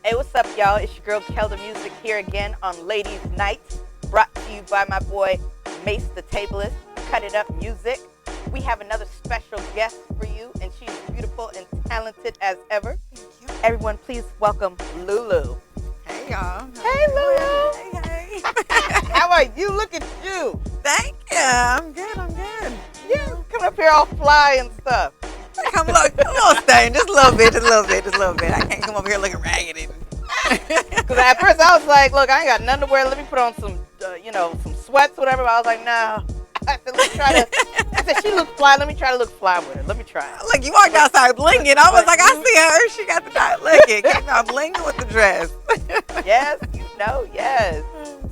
Hey, what's up, y'all? It's your girl Keldamuzik here again on Ladies Night, brought to you by my boy Mace the Tableist, Cut It Up Music. We have another special guest for you, and she's beautiful and talented as ever. Thank you. Everyone, please welcome LuLu. Hey, y'all. Hey, LuLu. Hey. How are you? Look at you. Thank you. I'm good. Yeah, coming up here all fly and stuff. Come look, a little stain, just a little bit. I can't come over here looking raggedy. Because at first I was like, look, I ain't got nothing to wear. Let me put on some, some sweats, whatever. But I was like, no. I said, she looks fly. Let me try to look fly with her. Let me try it. Look, you walked outside blinging. I was like, I see her. She got the dot looking. Came out blinging with the dress. Yes, yes.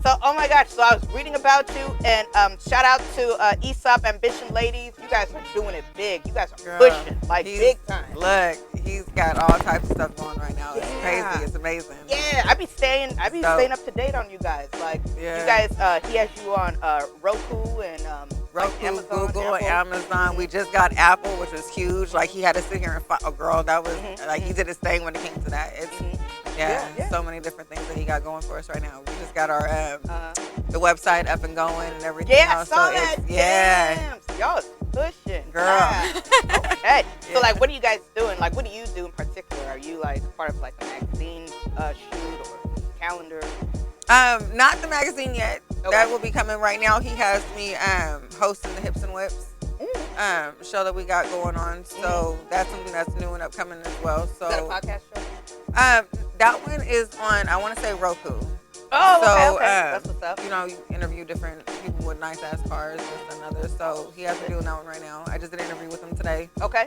So, oh my gosh. So I was reading about you, and shout out to Aesop Ambition Ladies. You guys are doing it big. You guys are pushing, big time. Look, he's got all types of stuff going right now. It's crazy. It's amazing. Yeah, I be staying up to date on you guys. Like, you guys, he has you on Roku and Roku, Amazon, Google, Apple. Amazon. We just got Apple, which was huge. Like, he had to sit here and fight. Oh, girl, that was like he did his thing when it came to that. It's so many different things that he got going for us right now. We just got our the website up and going and everything. Yeah, else. I saw So that. it's, Damn, y'all is pushing, girl. Yeah. Okay. So, like, what are you guys doing? Like, what do you do in particular? Are you like part of like a magazine shoot or calendar? Not the magazine yet. Okay. That will be coming right now. He has me hosting the Hips and Whips show that we got going on. So that's something that's new and upcoming as well. So Is that a podcast show? that one is on, I want to say, Roku. Oh, So, okay. That's what's up. You know, you interview different people with nice ass cars, this and another. So he has me doing that one right now. I just did an interview with him today. Okay.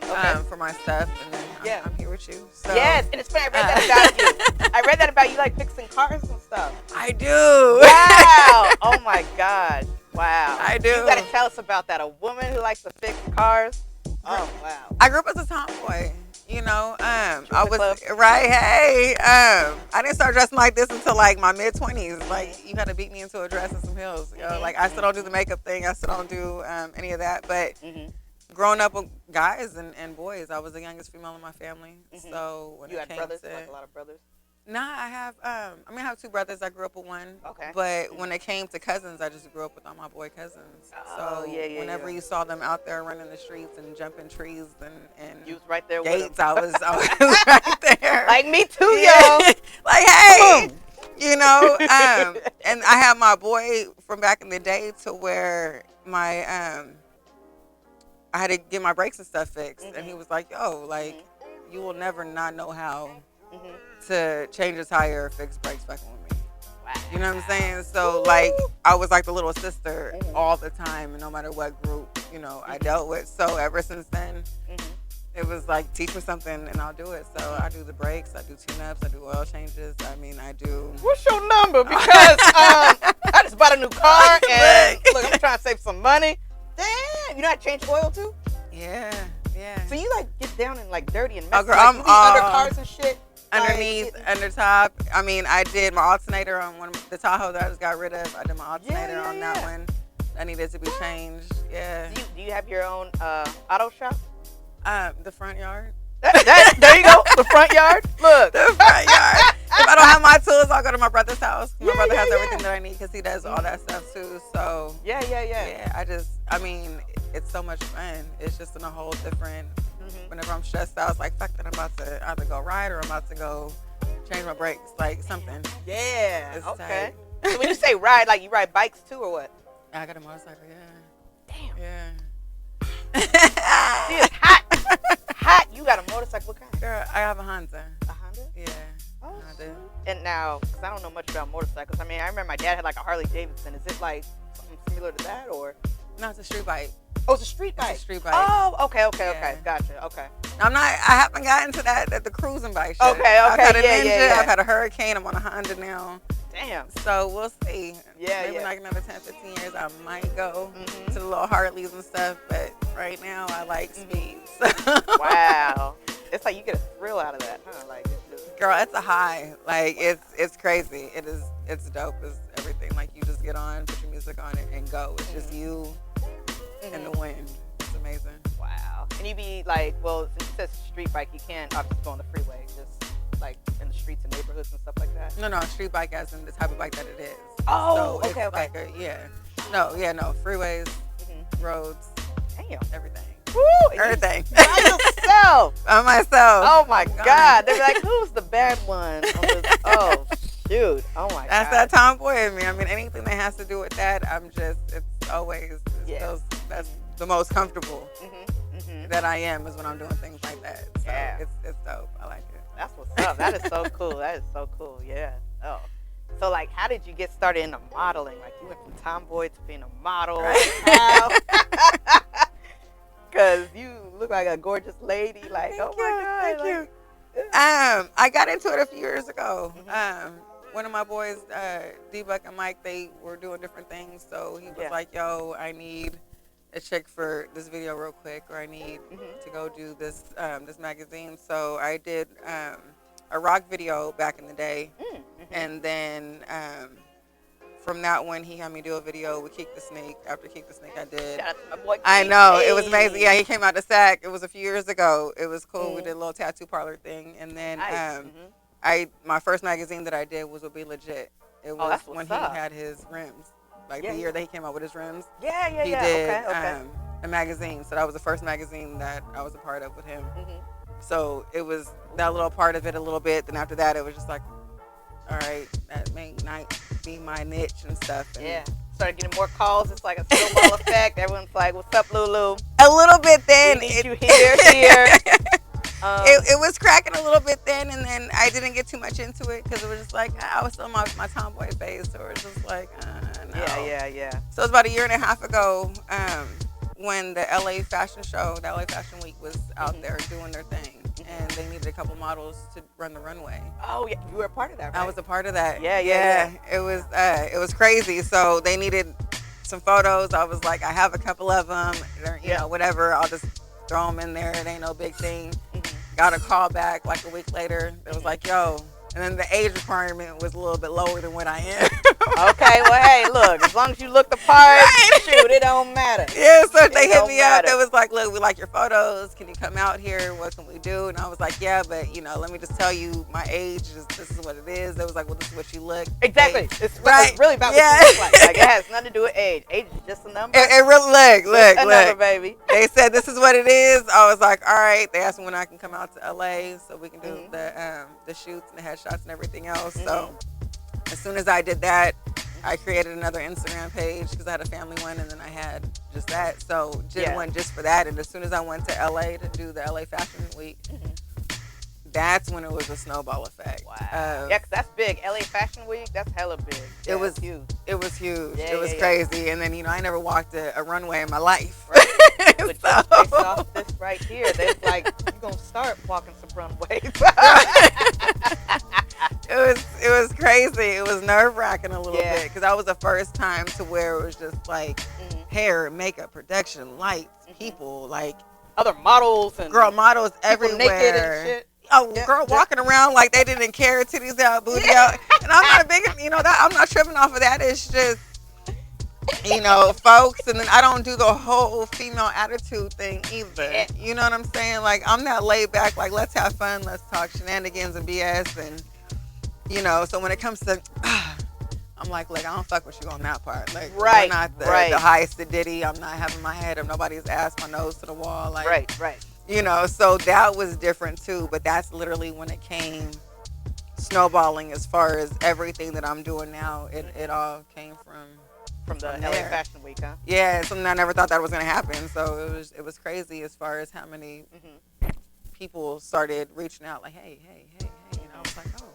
For my stuff, and then I'm here with you. So. Yes, and it's funny. I read that about you. I read that about you, like fixing cars and stuff. I do. Wow. Oh my gosh. Wow. I do. You gotta tell us about that. A woman who likes to fix cars. Oh wow. I grew up as a tomboy. You know, I was club. right. Hey, I didn't start dressing like this until like my mid-20s. Like, you had to beat me into a dress and some heels. You know, like I still don't do the makeup thing. I still don't do any of that. But growing up with guys and boys, I was the youngest female in my family. So when You it had came brothers, to, like a lot of brothers. nah, I have. I have two brothers. I grew up with one. Okay. But when it came to cousins, I just grew up with all my boy cousins. Oh, So yeah. whenever you saw them out there running the streets and jumping trees and You was right there with gates, them. I was right there. Like me too, yo. Like, hey, you know. And I had my boy from back in the day to where my I had to get my brakes and stuff fixed, and he was like, "Yo, like, you will never not know how to change a tire or fix brakes back with me." Wow. You know what I'm saying? So, like, I was like the little sister all the time, and no matter what group, you know, I dealt with. So ever since then, it was like, teach me something and I'll do it. So I do the brakes, I do tune-ups, I do oil changes. I mean, I do. What's your number? Because I just bought a new car and look, I'm trying to save some money. Damn, you know how to change oil too? Yeah. So you like get down and like dirty and messy. Oh, girl, like, I'm you be under cars and shit. Underneath, under top. I mean, I did my alternator on the Tahoe that I just got rid of. I did my alternator on that one. That needed to be changed. Yeah. Do you have your own auto shop? The front yard. There you go. The front yard. Look. The front yard. If I don't have my tools, I'll go to my brother's house. My brother has everything that I need because he does all that stuff too. So Yeah. I mean, it's so much fun. It's just in a whole different. Whenever I'm stressed out, it's like, fuck that, I'm about to either go ride or I'm about to go change my brakes, like something. Yeah. It's Okay. tight. So when you say ride, like you ride bikes too, or what? I got a motorcycle. Yeah. Damn. Yeah. She is hot. Hot. You got a motorcycle. What kind? Girl, I have a Honda. A Honda? Yeah. Oh, Honda. And now, because I don't know much about motorcycles. I mean, I remember my dad had like a Harley Davidson. Is it like something similar to that, or? No, it's a street bike. Oh, it's a street bike. It's a street bike. Oh, okay. Yeah. Gotcha. Okay. I haven't gotten to that at the cruising bike shit. Okay. I've had a Yeah, Ninja. yeah. I've had a Hurricane. I'm on a Honda now. Damn. So we'll see. Yeah, Maybe yeah. like another 10, 15 years, I might go to the little Harleys and stuff. But right now, I like speeds. Wow. It's like you get a thrill out of that, huh? Like, it's just... Girl, it's a high. Like, it's crazy. It's dope. It's everything. Like, you just get on, put your music on it, and go. It's just you and the wind. It's amazing. Wow. And you be like, well, since it says street bike, you can't obviously go on the freeway. Just like in the streets and neighborhoods and stuff like that? No, street bike as in the type of bike that it is. Oh, so okay. It's like no, freeways, roads, Damn. everything. Woo, Everything. By yourself. On myself. Oh my God. They're like, who's the bad one? On this? Oh, shoot. Oh my God. That's that tomboy in me. I mean, anything that has to do with that, it's always, that's the most comfortable that I am is when I'm doing things like that. So it's dope. I like it. That's what's up. That is so cool. That is so cool. Yeah. Oh. So, like, how did you get started into modeling? Like, you went from tomboy to being a model. Right. Because you look like a gorgeous lady. Like, Thank oh my God. Thank you. I got into it a few years ago. One of my boys, D-Buck and Mike, they were doing different things. So he was like, yo, I need a check for this video real quick, or I need to go do this this magazine. So I did a rock video back in the day. And then from that one, he had me do a video with Kick the Snake. After Kick the Snake, I did. Shout out to my boy, I know. It was amazing. Yeah, he came out to SAC. It was a few years ago. It was cool. We did a little tattoo parlor thing. And then my first magazine that I did was Be Legit. It was when he had his rims. Like the year that he came out with his rims. He did a magazine. So that was the first magazine that I was a part of with him. So it was that little part of it a little bit. Then after that, it was just like, all right, that may not be my niche and stuff. And started getting more calls. It's like a snowball effect. Everyone's like, what's up, LuLu? A little bit then. We need you here. It was cracking a little bit then, and then I didn't get too much into it because it was just like, I was still in my tomboy phase. So it was just like, no. Yeah. So it was about a year and a half ago when the LA Fashion Show, the LA Fashion Week was out there doing their thing. And they needed a couple models to run the runway. Oh yeah, you were a part of that, right? I was a part of that. Yeah. It was crazy. So they needed some photos. I was like, I have a couple of them. You know, whatever. I'll just throw them in there. It ain't no big thing. Got a call back like a week later. It was like, yo. And then the age requirement was a little bit lower than what I am. Okay, well, hey, look, as long as you look the part, shoot, it don't matter. Yeah, so they hit me up. It was like, look, we like your photos. Can you come out here? What can we do? And I was like, yeah, but, you know, let me just tell you, my age, this is what it is. They was like, well, this is what you look. Exactly. It's really about what you look like. Like, it has nothing to do with age. Age is just a number. It really, look. Number, baby. They said, this is what it is. I was like, all right. They asked me when I can come out to LA so we can do the shoots and the headshots and everything else. So as soon as I did that, I created another Instagram page because I had a family one, and then I had just that. So did one just for that. And as soon as I went to LA to do the LA Fashion Week, that's when it was a snowball effect. Wow. Yeah, because that's big. LA Fashion Week, that's hella big. Yeah, it was huge. It was huge. It was crazy. And then, you know, I never walked a runway in my life. Right. But just based off this right here, they're like, you're going to start walking some runways. It was crazy. It was nerve-wracking a little bit because that was the first time to where it was just like hair, makeup, production, lights, people, like other models and models everywhere, naked and shit. Oh, girl walking around like they didn't care, titties out, booty out, and I'm not a big, you know, that I'm not tripping off of that. It's just, you know, folks, and then I don't do the whole female attitude thing either. You know what I'm saying? Like, I'm not laid back. Like, let's have fun, let's talk shenanigans and BS, and you know. So when it comes to, I'm like, I don't fuck with you on that part. Like, we're not the highest Diddy. I'm not having my head up nobody's ass, my nose to the wall. Like, right. You know, so that was different too. But that's literally when it came snowballing as far as everything that I'm doing now. It all came from the LA Fashion Week, huh? Yeah, something I never thought that was gonna happen. So it was crazy as far as how many people started reaching out, like, hey, you know. I was like, oh.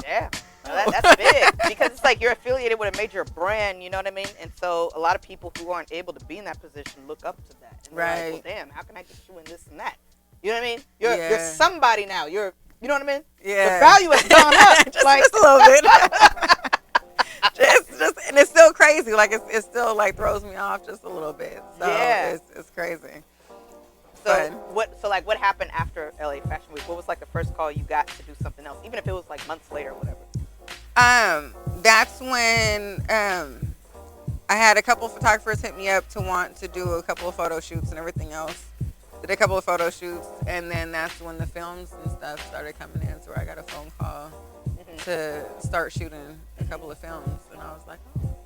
Yeah, that's big because it's like you're affiliated with a major brand, you know what I mean? And so a lot of people who aren't able to be in that position look up to that. And right. Like, well, damn, how can I get you in this and that? You know what I mean? You're somebody now. You know what I mean? Yeah. The value has gone up. just a little bit. just, and it's still crazy. Like it still like throws me off just a little bit. So it's crazy. So what happened after LA Fashion Week? What was like the first call you got to do something else, even if it was like months later or whatever? That's when I had a couple photographers hit me up to want to do a couple of photo shoots and everything else. did a couple of photo shoots, and then that's when the films and stuff started coming in. So where I got a phone call to start shooting a couple of films, and I was like, oh,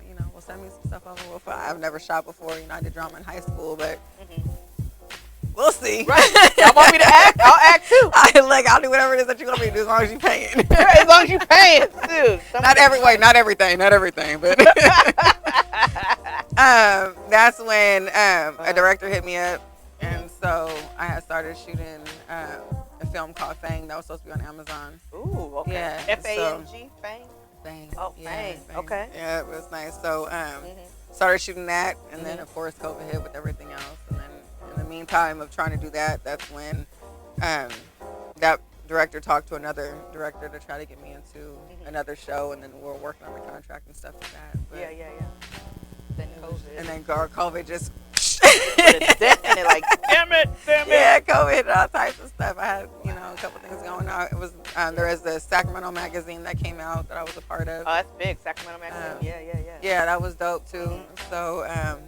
you know, well, send me some stuff over. Well, I've never shot before. You know, I did drama in high school, but we'll see. Right. Y'all want me to act? I'll act too. I'll do whatever it is that you want me to do as long as you're paying. As long as you're paying, dude. Not everything, but that's when a director hit me up, and so I had started shooting a film called Fang that was supposed to be on Amazon. Ooh, okay. Yeah, F-A-N-G, Fang? Fang. Oh, Yeah, Fang. Fang. Okay. Yeah, it was nice. So started shooting that, and then of course COVID hit with everything else, and then in the meantime of trying to do that, that's when that director talked to another director to try to get me into another show, and then we're working on the contract and stuff like that. But, Yeah. Then COVID. And then COVID just put a dent in it, like, damn it. Yeah, COVID and all types of stuff. I had, a couple things going on. It was there was the Sacramento magazine that came out that I was a part of. Oh, that's big, Sacramento magazine. Yeah. Yeah, that was dope too. So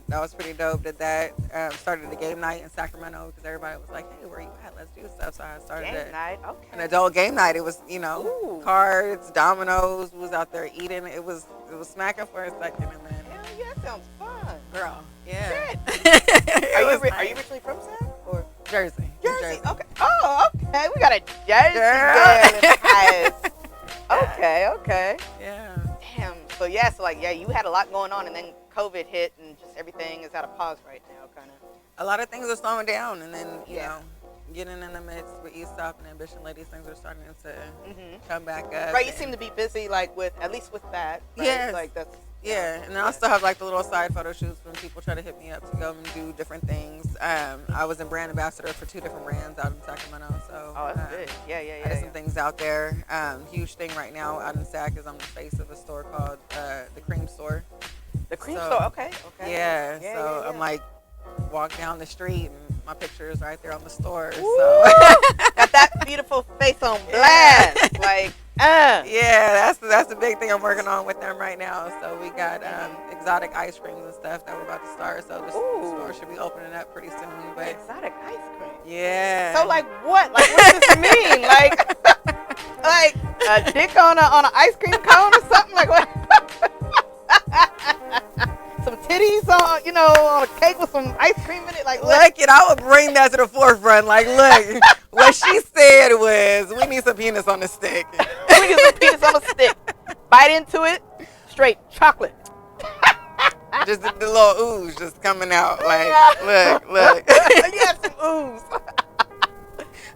that was pretty dope. Did that. Started a game night in Sacramento because everybody was like, "Hey, where you at? Let's do stuff." So I started Game night. Okay. an adult game night. It was, Ooh. cards, dominoes. We was out there eating. It was smacking for a second, and then Hell yeah, that sounds fun. girl, yeah. Are you originally from Sac or Jersey? Jersey? Okay. Oh, okay. We got a Jersey girl in the house. Okay. Yeah. Damn. So you had a lot going on, and then COVID hit, and just everything is at a pause right now, kind of. A lot of things are slowing down, and then getting in the mix with Aesop and Ambition Ladies, things are starting to come back up. Right. You seem to be busy, at least with that. Right? Yes. Like that's. Yeah, and then I still have the little side photo shoots when people try to hit me up to go and do different things. I was a brand ambassador for 2 different brands out in Sacramento, so That's good. Yeah. I did some things out there. Huge thing right now out in Sac is I'm the face of a store called the Cream Store. The Cream Store. Okay. Yeah. Yeah. I'm like walk down the street and my picture is right there on the store. Woo! So Got that beautiful face on blast. Like. Yeah, that's the big thing I'm working on with them right now. So we got exotic ice creams and stuff that we're about to start. So the store should be opening up pretty soon. But exotic ice cream. Yeah. So what? Like what does this mean? like a dick on an ice cream cone or something? Like what? Some titties on a cake with some ice cream in it. Like what? Look, I would bring that to the forefront. Like, look, what she said was, we need some penis on the stick. We need some penis on a stick. Bite into it, straight chocolate. Just the little ooze just coming out. Like, look. You have some ooze.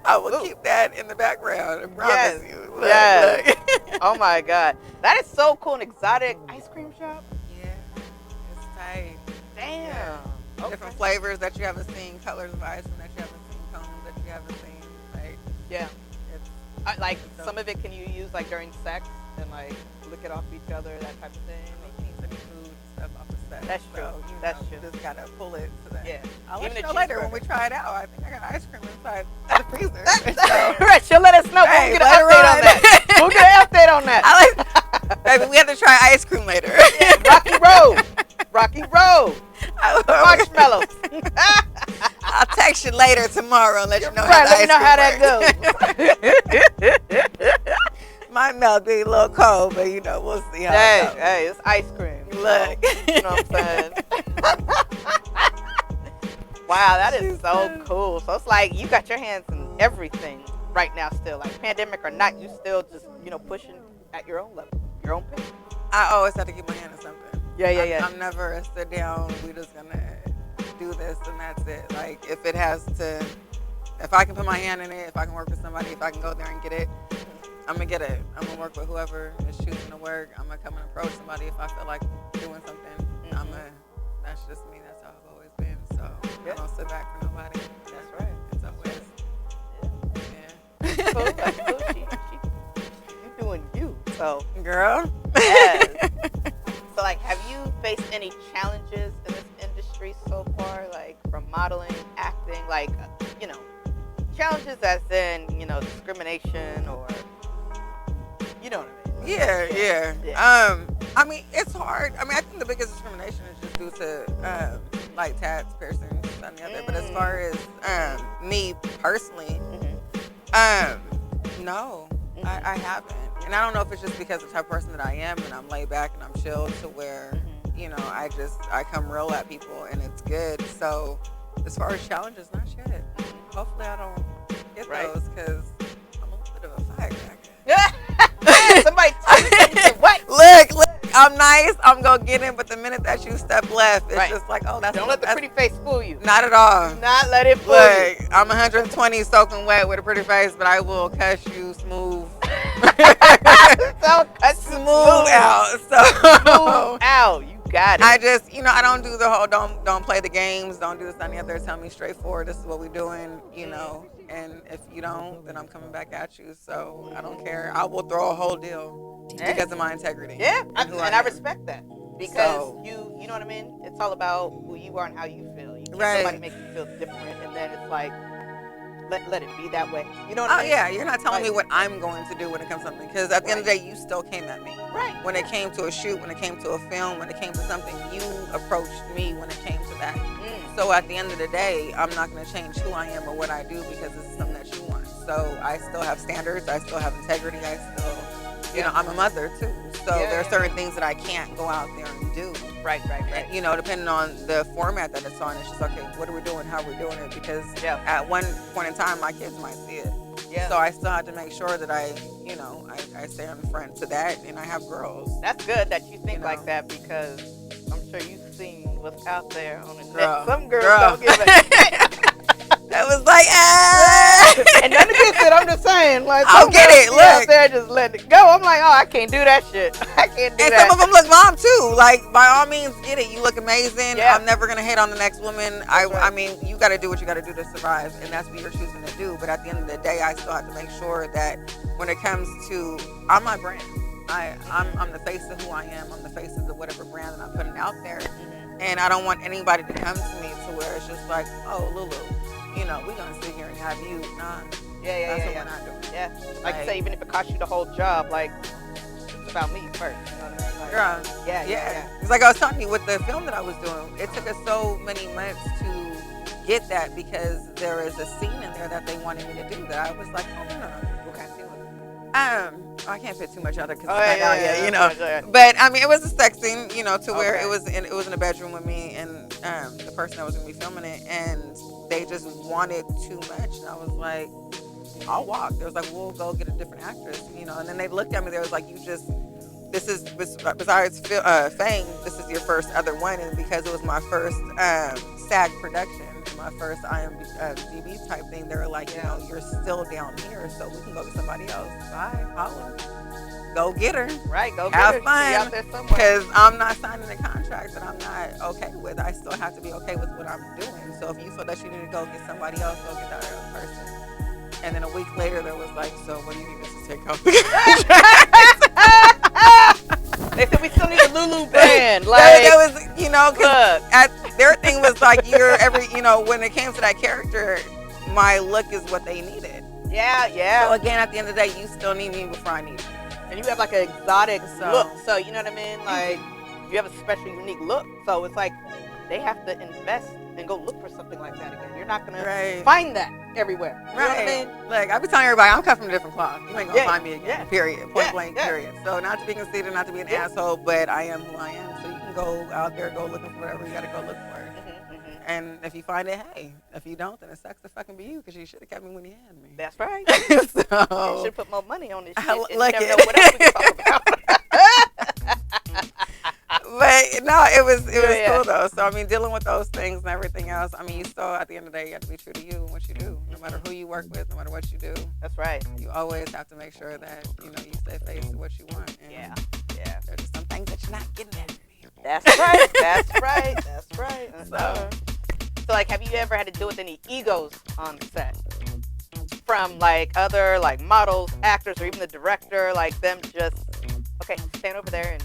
I will keep that in the background. I promise you. Look. Oh my God, that is so cool. An exotic ice cream shop. It's tight. Damn. Yeah. Okay. Different flavors that you haven't seen, colors of ice cream that you haven't seen, cones that you haven't seen. It's some of it can you use during sex and lick it off each other, that type of thing. You need some food and stuff off the set. That's true. That's true. Just gotta pull it to that. Yeah. I'll Even let a you know later when cheeseburger. we try it out. I think I got ice cream inside the freezer. Right. She'll let us know. Hey, We'll get an update on that. We'll get an update on that. Baby, we have to try ice cream later. Rocky Road. Marshmallows. I'll text you later tomorrow and let you know how that goes. My milk be a little cold, but we'll see how it goes. Hey, it's ice cream. Look. You know what I'm saying? Wow, that is so cool. So it's like you got your hands in everything right now still. Like pandemic or not, you still just, pushing at your own level, your own pace. I always have to keep my hand in something. Yeah. I'm never a sit down, we just gonna do this and that's it. Like if I can put my hand in it, if I can work with somebody, if I can go there and get it, I'm gonna get it. I'm gonna work with whoever is choosing to work. I'm gonna come and approach somebody if I feel like doing something. That's just me. That's how I've always been. So I don't sit back for nobody. That's right. It's always. Yeah. Cool. You doing you. So girl. Yes. So have you faced any challenges in this industry so far? From modeling, acting, challenges as in, discrimination or you know what I mean? Yeah. I mean, it's hard. I mean, I think the biggest discrimination is just due to tats, piercings, that, and the other. But as far as me personally, no, I haven't. And I don't know if it's just because of the type of person that I am, and I'm laid back and I'm chill to where, you know, I come real at people and it's good. So as far as challenges, not shit. Hopefully I don't get those because I'm a little bit of a firecracker. Somebody tell me what? Look, I'm nice. I'm gonna get in, but the minute that you step left, it's just like, oh, that's don't let the pretty face fool you. Not at all. Do not let it fool you. I'm 120 soaking wet with a pretty face, but I will cuss you smooth. Smooth out. Smooth out. You got it. I just, you know, I don't do the whole don't play the games, don't do this, that, and the other. Tell me straightforward, this is what we're doing, you know. And if you don't, then I'm coming back at you. So I don't care. I will throw a whole deal because of my integrity. Yeah, I respect that. Because you know what I mean? It's all about who you are and how you feel. You can't somebody make you feel different, and then it's like, let it be that way. You know what I mean? Yeah, you're not telling me what I'm going to do when it comes to something. Because at the end of the day, you still came at me. Right. When it came to a shoot, when it came to a film, when it came to something, you approached me when it came to that. So at the end of the day, I'm not going to change who I am or what I do because this is something that you want. So I still have standards. I still have integrity. I still, you know, I'm a mother too. So there are certain things that I can't go out there and do. Right. And, you know, depending on the format that it's on, it's just, okay, what are we doing? How are we doing it? Because at one point in time, my kids might see it. Yeah. So I still have to make sure that I stay on the front to that, and I have girls. That's good that you think like that because I'm sure you've seen what's out there on the net. Some girls don't give a shit. That was like, and none of this shit, I'm just saying. Like, I'll get it. Look. Out there just let it go. I'm like, oh, I can't do that shit. I can't do that. And some of them look bomb too. Like, by all means, get it. You look amazing. Yeah. I'm never going to hate on the next woman. I mean, you got to do what you got to do to survive, and that's what you're choosing to do. But at the end of the day, I still have to make sure that when it comes to, I'm my brand. I'm the face of who I am. I'm the face of whatever brand that I'm putting out there. And I don't want anybody to come to me to where it's just like, oh, LuLu. You know, we're going to sit here and have you. Nah. That's what we're not doing. Yeah. Like you say, even if it costs you the whole job, like, it's about me first. You know what I mean? Like, yeah. It's like I was telling you with the film that I was doing, it took us so many months to get that because there is a scene in there that they wanted me to do that I was like, oh, no. What kind of scene was it? I can't fit too much out of it because you know. But I mean, it was a sex scene, you know, to where it was in a bedroom with me and the person that was going to be filming it, and they just wanted too much, and I was like, I'll walk. They was like, we'll go get a different actress, you know. And then they looked at me. They was like, this is besides Fame, this is your first other one, and because it was my first SAG production. My first IMDb type thing, they were like, you know, you're still down here, so we can go to somebody else. Bye, holla. Go get her. Right, go have get her. fun. She out there somewhere. Because I'm not signing a contract that I'm not okay with. I still have to be okay with what I'm doing. So if you feel that you need to go get somebody else, go get that other person. And then a week later, there was like, so what do you need us to take off the contract? They said we still need a LuLu brand. Like, that was, you know, because their thing was like, you know, when it came to that character, my look is what they needed. Yeah. So again, at the end of the day, you still need me before I need you. And you have like an exotic look. So, you know what I mean? Like, you have a special, unique look. So it's like, they have to invest and go look for something like that again. You're not going to find that everywhere. You know what I mean? Look, I be telling everybody, I'm cut from a different cloth. You ain't going to find me again, period. Point blank, period. So not to be conceited, not to be an asshole, but I am who I am. So you can go out there, go looking for whatever you got to go look for. And if you find it, hey. If you don't, then it sucks to fucking be you because you should have kept me when you had me. That's right. So, you should put more money on this shit. Look, you never know what else we can talk about. But no, it was cool though. So I mean, dealing with those things and everything else. I mean, you still at the end of the day, you have to be true to you and what you do, no matter who you work with, no matter what you do. That's right. You always have to make sure that you stay faced to what you want. And yeah. There's just some things that you're not getting at me. That's right. That's right. So like, have you ever had to deal with any egos on set? From like other like models, actors, or even the director, like them just stand over there and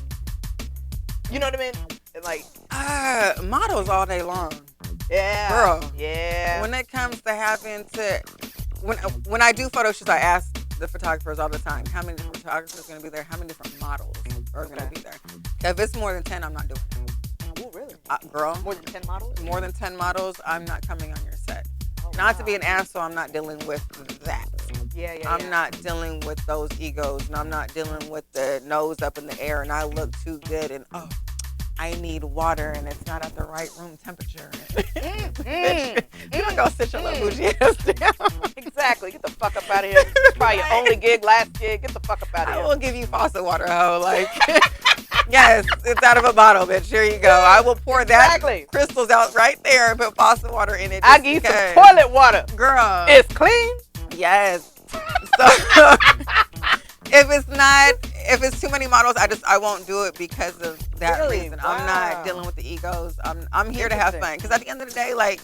you know what I mean? And like models all day long. Yeah. Girl. Yeah. When it comes to having to when I do photo shoots, I ask the photographers all the time, how many different photographers are gonna be there, how many different models are gonna be there. If it's more than 10, I'm not doing it. Oh, really? Girl, More than 10 models? more than 10 models, I'm not coming on your set. Oh, Not wow. to be an asshole, I'm not dealing with that. Yeah. I'm not dealing with those egos, and I'm not dealing with the nose up in the air, and I look too good, and I need water, and it's not at the right room temperature. You don't go sit your little bougie ass down. Exactly. Get the fuck up out of here. It's probably your only gig, last gig. Get the fuck up out of I here. will give you faucet water, hoe. Like, yes, it's out of a bottle, bitch. Here you go. I will pour that crystals out right there and put faucet water in it. I'll give you some toilet water. Girl. It's clean. Yes. So if it's too many models, I won't do it because of that reason. Wow. I'm not dealing with the egos. I'm here to have fun. Because at the end of the day, like,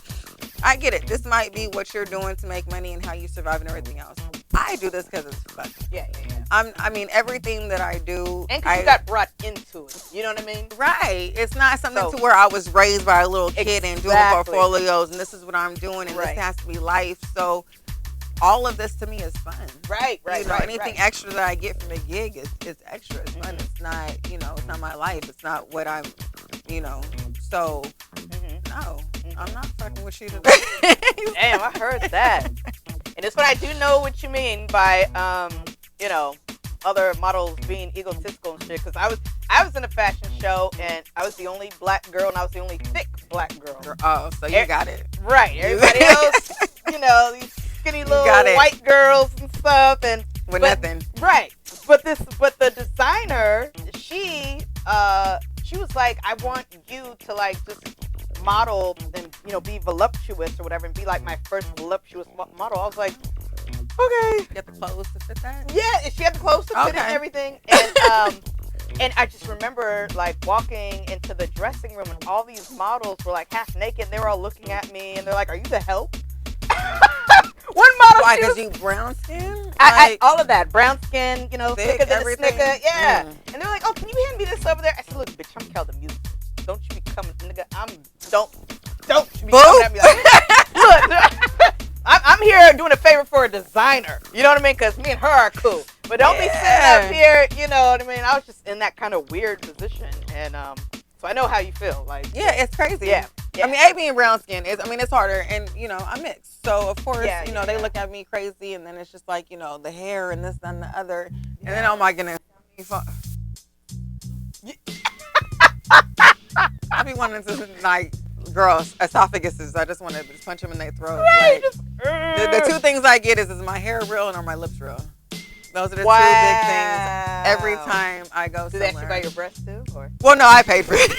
I get it. This might be what you're doing to make money and how you survive and everything else. I do this because it's fun. Yeah. I mean, everything that I do. And because you got brought into it. You know what I mean? Right. It's not something to where I was raised by a little kid and doing portfolios and this is what I'm doing and this has to be life. So all of this to me is fun. Right. Anything extra that I get from a gig is extra. It's fun. It's not, it's not my life. It's not what I'm, So, no, I'm not fucking with you today. Damn, I heard that. And it's what I do know what you mean by, other models being egotistical and shit. Because I was in a fashion show and I was the only black girl and I was the only thick black girl. Oh, so you got it. Right. Everybody else, these skinny little white girls and stuff. And with nothing. Right. But the designer, she was like, I want you to like just model and be voluptuous or whatever and be like my first voluptuous model. I was like, okay. You got the clothes to fit that? Yeah, she had the clothes to fit it and everything. And I just remember like walking into the dressing room and all these models were like half naked and they were all looking at me and they're like, are you the help? One model. Why? Because you brown skin? I all of that. Brown skin, thicker than everything. a Snicker. Yeah. And they're like, oh, can you hand me this over there? I said, look, bitch, I'm Keldamuzik. Don't you be coming, nigga. Don't you be coming at me like, look, I'm here doing a favor for a designer. You know what I mean? Because me and her are cool. But don't be sitting up here, you know what I mean? I was just in that kind of weird position. And so I know how you feel. Like, yeah, it's crazy. Yeah. I mean, A being brown skin it's harder. And, I'm mixed. So, of course, they look at me crazy. And then it's just like, the hair and this and the other. And then, oh my goodness. I be wanting to, like, girls, esophaguses. I just want to just punch them in their throat. Like, the two things I get is my hair real and are my lips real. Those are the two big things every time I go somewhere. Do they actually buy your breasts too? Or? Well, no, I paid for it.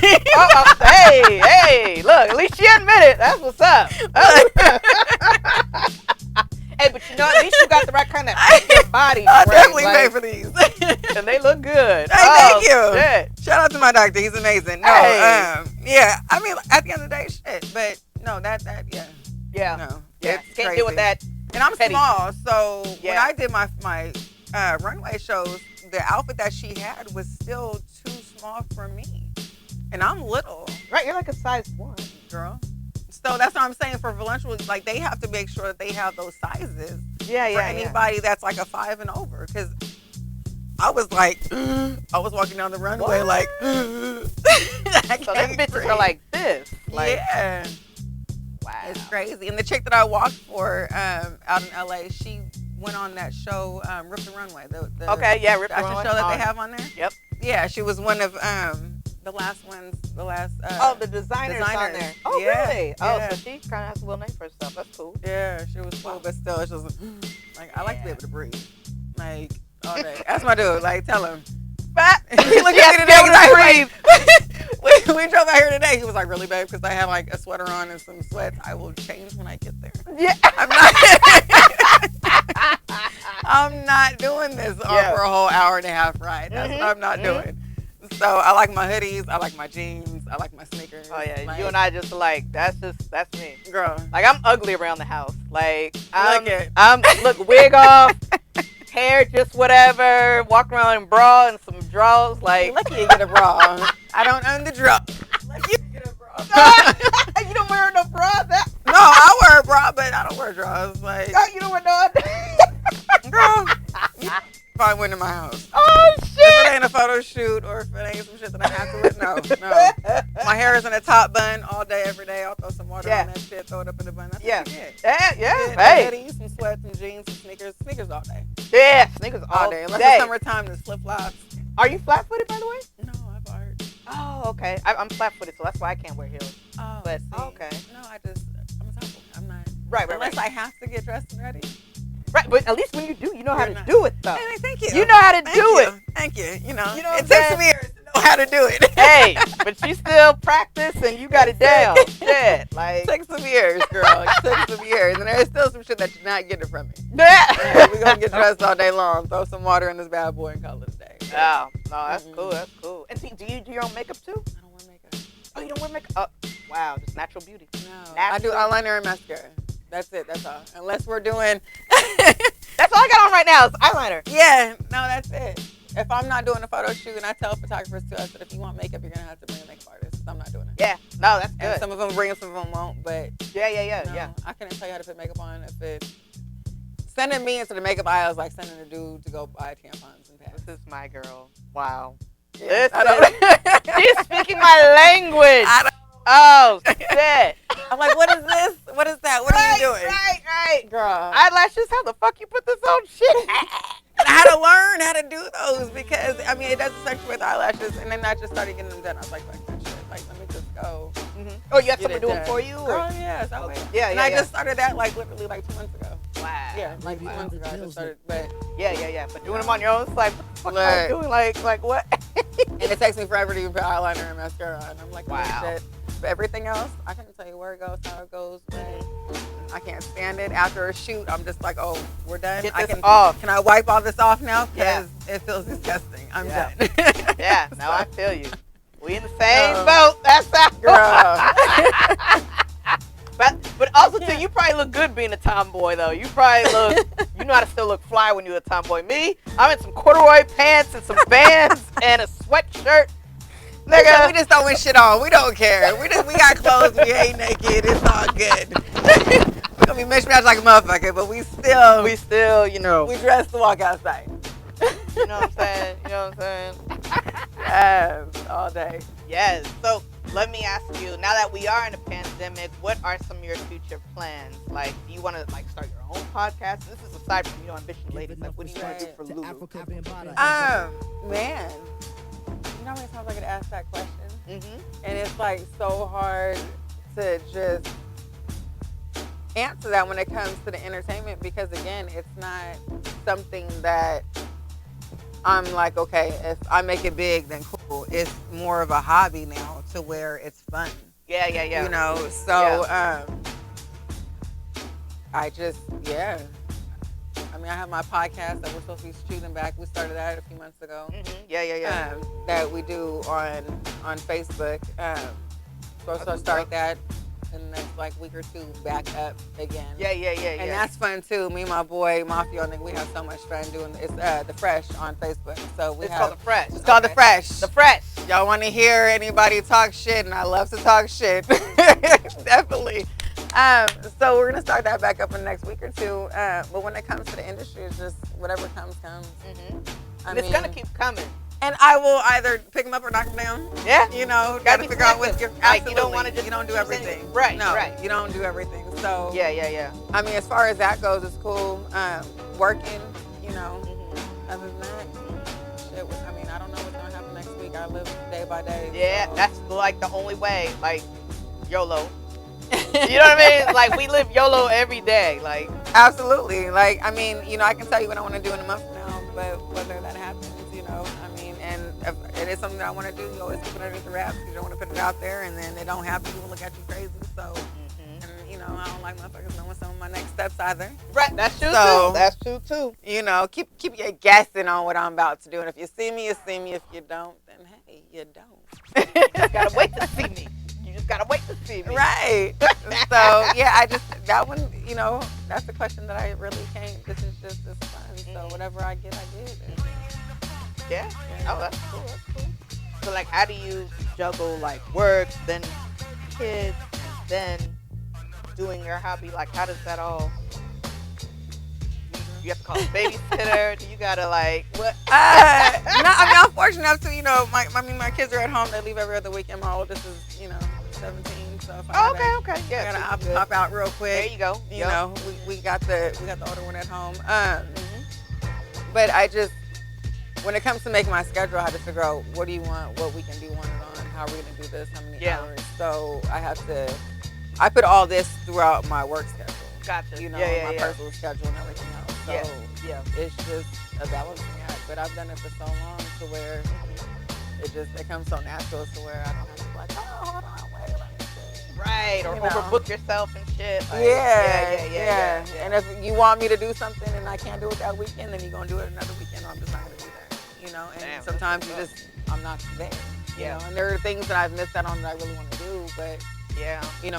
Hey, look, at least she admitted. That's what's up. Hey, but at least you got the right kind of body. I definitely pay for these. And they look good. Hey, thank you. Shit. Shout out to my doctor. He's amazing. No, yeah. I mean, at the end of the day, shit. But no, yeah. Yeah. No. Yeah. It's Can't crazy. deal with that. And I'm petty. small, so when I did my runway shows, the outfit that she had was still too small for me. And I'm little. Right, you're like a size 1. Girl. So that's what I'm saying for voluptuous. Like, they have to make sure that they have those sizes. Yeah. For anybody that's like a 5 and over. Because I was like, I was walking down the runway like, so them bitches are like this. Like, yeah. Wow. It's crazy. And the chick that I walked for out in LA, she went on that show, Rip the Runway. The Rip the Runway show that they have on there. Yep. Yeah, she was one of the last ones. The designers on there. Oh, yeah. Really? Oh, Yeah. so she kind of has a little name for herself. That's cool. Yeah, she was cool, but still, it's just like I like to be able to breathe, like all day. That's my dude. Like, tell him. But he looked at me today. We drove out here today. He was like, "Really, babe? Because I have like a sweater on and some sweats. I will change when I get there." Yeah. I'm not doing this for a whole hour and a half ride. That's what I'm not doing. So I like my hoodies. I like my jeans. I like my sneakers. Oh yeah, like, you and I just like that's me, girl. Like, I'm ugly around the house. Like, look wig off, hair just whatever, walk around in bra and some drawers. Like, lucky you get a bra. I don't own the draw. Lucky you get a bra. You don't wear no bra? No, I wear a bra, but I don't wear drawers. Like, you don't wear no. Girl, you find one in my house. Oh shit! If it ain't a photo shoot or if it ain't some shit that I have to with, no. My hair is in a top bun all day, every day. I'll throw some water on that shit, throw it up in the bun. That's what you get. Hey. Hoodies, some sweats, some jeans, some sneakers all day. Yeah, sneakers all day. Unless it's summertime, there's flip-flops. Are you flat-footed, by the way? No, I've art. Oh, okay. I'm flat-footed, so that's why I can't wear heels. Oh, but see, okay. No, I'm a tomboy. I'm not. Right. Unless I have to get dressed and ready. Right, but at least when you do, you know how to do it, though. Hey, thank you. You know how to do it. Thank you. You know what it takes some years to know how to do it. Hey, but you still practice and you got it down. Shit, like it takes some years, girl. It takes some years, and there's still some shit that you're not getting from me. Yeah. We're gonna get dressed all day long, throw some water in this bad boy, and call it a day. Oh, no, that's cool. That's cool. And see, do you do your own makeup too? I don't wear makeup. Oh, you don't wear makeup? Oh, wow, just natural beauty. No, I do eyeliner and mascara. That's it. That's all. Unless we're doing. That's all I got on right now is eyeliner. Yeah, no, that's it. If I'm not doing a photo shoot, and I tell photographers too, I said, if you want makeup, you're gonna have to bring a makeup artist. 'Cause I'm not doing it. Yeah, no, that's good. And some of them bring, some of them won't. But yeah. I couldn't tell you how to put makeup on. If it sending me into the makeup aisle is like sending a dude to go buy tampons and pads. This is my girl. Wow. Yeah, She's speaking my language. Oh shit. I'm like, what is this? What is that? What are you doing? Right. Girl. Eyelashes, how the fuck you put this on? Shit. I had to learn how to do those because, I mean, it does accentuate the eyelashes. And then I just started getting them done. I was like, fuck that shit. Like, let me just go. Mm-hmm. Oh, you have someone do it for you? Or? Oh, yes. Yeah. And I just started that, like, literally, like 2 months ago. Wow. Yeah, like 2 months ago I just started. But yeah. But doing them on your own, it's like, what the fuck am I doing? Like what? And it takes me forever to even put eyeliner and mascara on. I'm like, wow. Shit. But everything else, I couldn't tell you where it goes, how it goes. I can't stand it. After a shoot, I'm just like, oh, we're done. Get this off. Can I wipe all this off now? Because it feels disgusting. I'm done. Yeah, no, I feel you. We in the same boat. That's how. Girl. But also, too, you probably look good being a tomboy, though. You probably look, you know how to still look fly when you're a tomboy. Me, I'm in some corduroy pants and some Vans and a sweatshirt. Nigga, we just throwing shit on. We don't care. We got clothes. We ain't naked. It's all good. We're gonna be mismatched like a motherfucker, but we still, you know, we dress to walk outside. You know what I'm saying? Yes, all day. Yes. So let me ask you, now that we are in a pandemic, what are some of your future plans? Like, do you want to start your own podcast? This is aside from Ambition Ladies. Like, what do you want to do for LuLu? Man. You know how many times I get asked that question? Mm-hmm. And it's like so hard to just answer that when it comes to the entertainment because, again, it's not something that I'm like, okay, if I make it big, then cool. It's more of a hobby now to where it's fun. Yeah. You know, so I just, I mean, I have my podcast that we're supposed to be shooting back. We started that a few months ago. Mm-hmm. Yeah. That we do on Facebook. So I'll start that in the next week or two back up again. Yeah. And that's fun too. Me and my boy Mafia, we have so much fun doing it's the Fresh on Facebook. So it's called the Fresh. It's called the Fresh. The Fresh. Y'all want to hear anybody talk shit, and I love to talk shit. Definitely. So we're gonna start that back up in the next week or two. But when it comes to the industry, it's just whatever comes. Mm-hmm. And it's gonna keep coming. And I will either pick them up or knock them down. Yeah. You know, gotta figure out what you're. Like, you don't want to just. You don't do everything. Right. No. Right. You don't do everything. So. Yeah. I mean, as far as that goes, it's cool. Working. You know. Mm-hmm. Other than that, shit. I mean, I don't know what's gonna happen next week. I live day by day. Yeah, so. That's like the only way. Like, YOLO. You know what I mean? Like, we live YOLO every day. Like, absolutely. Like, I mean, you know, I can tell you what I want to do in a month from now, but whether that happens, you know, I mean, and if it is something that I want to do, you always keep it underneath the wraps. You don't want to put it out there, and then it don't happen. People look at you crazy. So, and, you know, I don't like motherfuckers knowing some of my next steps either. Right. That's true too. That's true too. You know, keep you guessing on what I'm about to do, and if you see me, you see me. If you don't, then hey, you don't. You just gotta wait to see me. Gotta wait to see me. Right. So yeah, that one, you know, that's the question that I really can't. This is just this fun. So whatever I get, I get. Yeah. Oh, that's cool. So like, how do you juggle like work, then kids, and then doing your hobby? Like, how does that all? You have to call a babysitter. You gotta like what? No, I mean, I'm fortunate enough to, my kids are at home. They leave every other weekend. My oldest is, 17. So if I Okay, yeah. I gotta pop out real quick. There you go. You know, we got the older one at home. But I just, when it comes to making my schedule, I have to figure out what do you want, what we can do one and on, how are we gonna do this, how many hours. So I put all this throughout my work schedule. Gotcha. My personal schedule and everything else. So yeah. it's just a balancing act. But I've done it for so long to where it comes so natural to where I don't have to be like, oh, hold on, wait, let me see. Right, or overbook yourself and shit. Like, yeah. And if you want me to do something and I can't do it that weekend, then you're gonna do it another weekend. Or I'm just not gonna do that. And sometimes I'm not there. And there are things that I've missed out on that I really want to do, but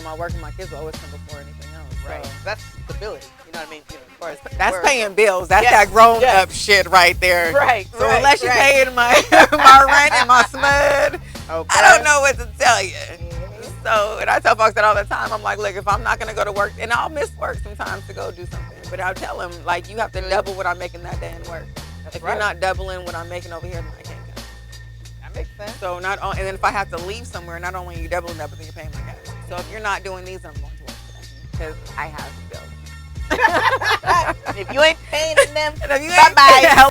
my work and my kids will always come before anything else. Right. So. That's stability. You know what I mean? As far as that's paying bills. That's that grown up shit right there. Right. So unless you're paying my rent and my SMUD, I don't know what to tell you. So, and I tell folks that all the time. I'm like, look, if I'm not gonna go to work, and I'll miss work sometimes to go do something, but I'll tell them like, you have to double what I'm making that day in work. If you're not doubling what I'm making over here, then I can't come. That makes sense. So and then if I have to leave somewhere, not only are you doubling that, but then you're paying my gas. So if you're not doing these, I'm going to work today because I have bills. If you ain't paying them, bye-bye.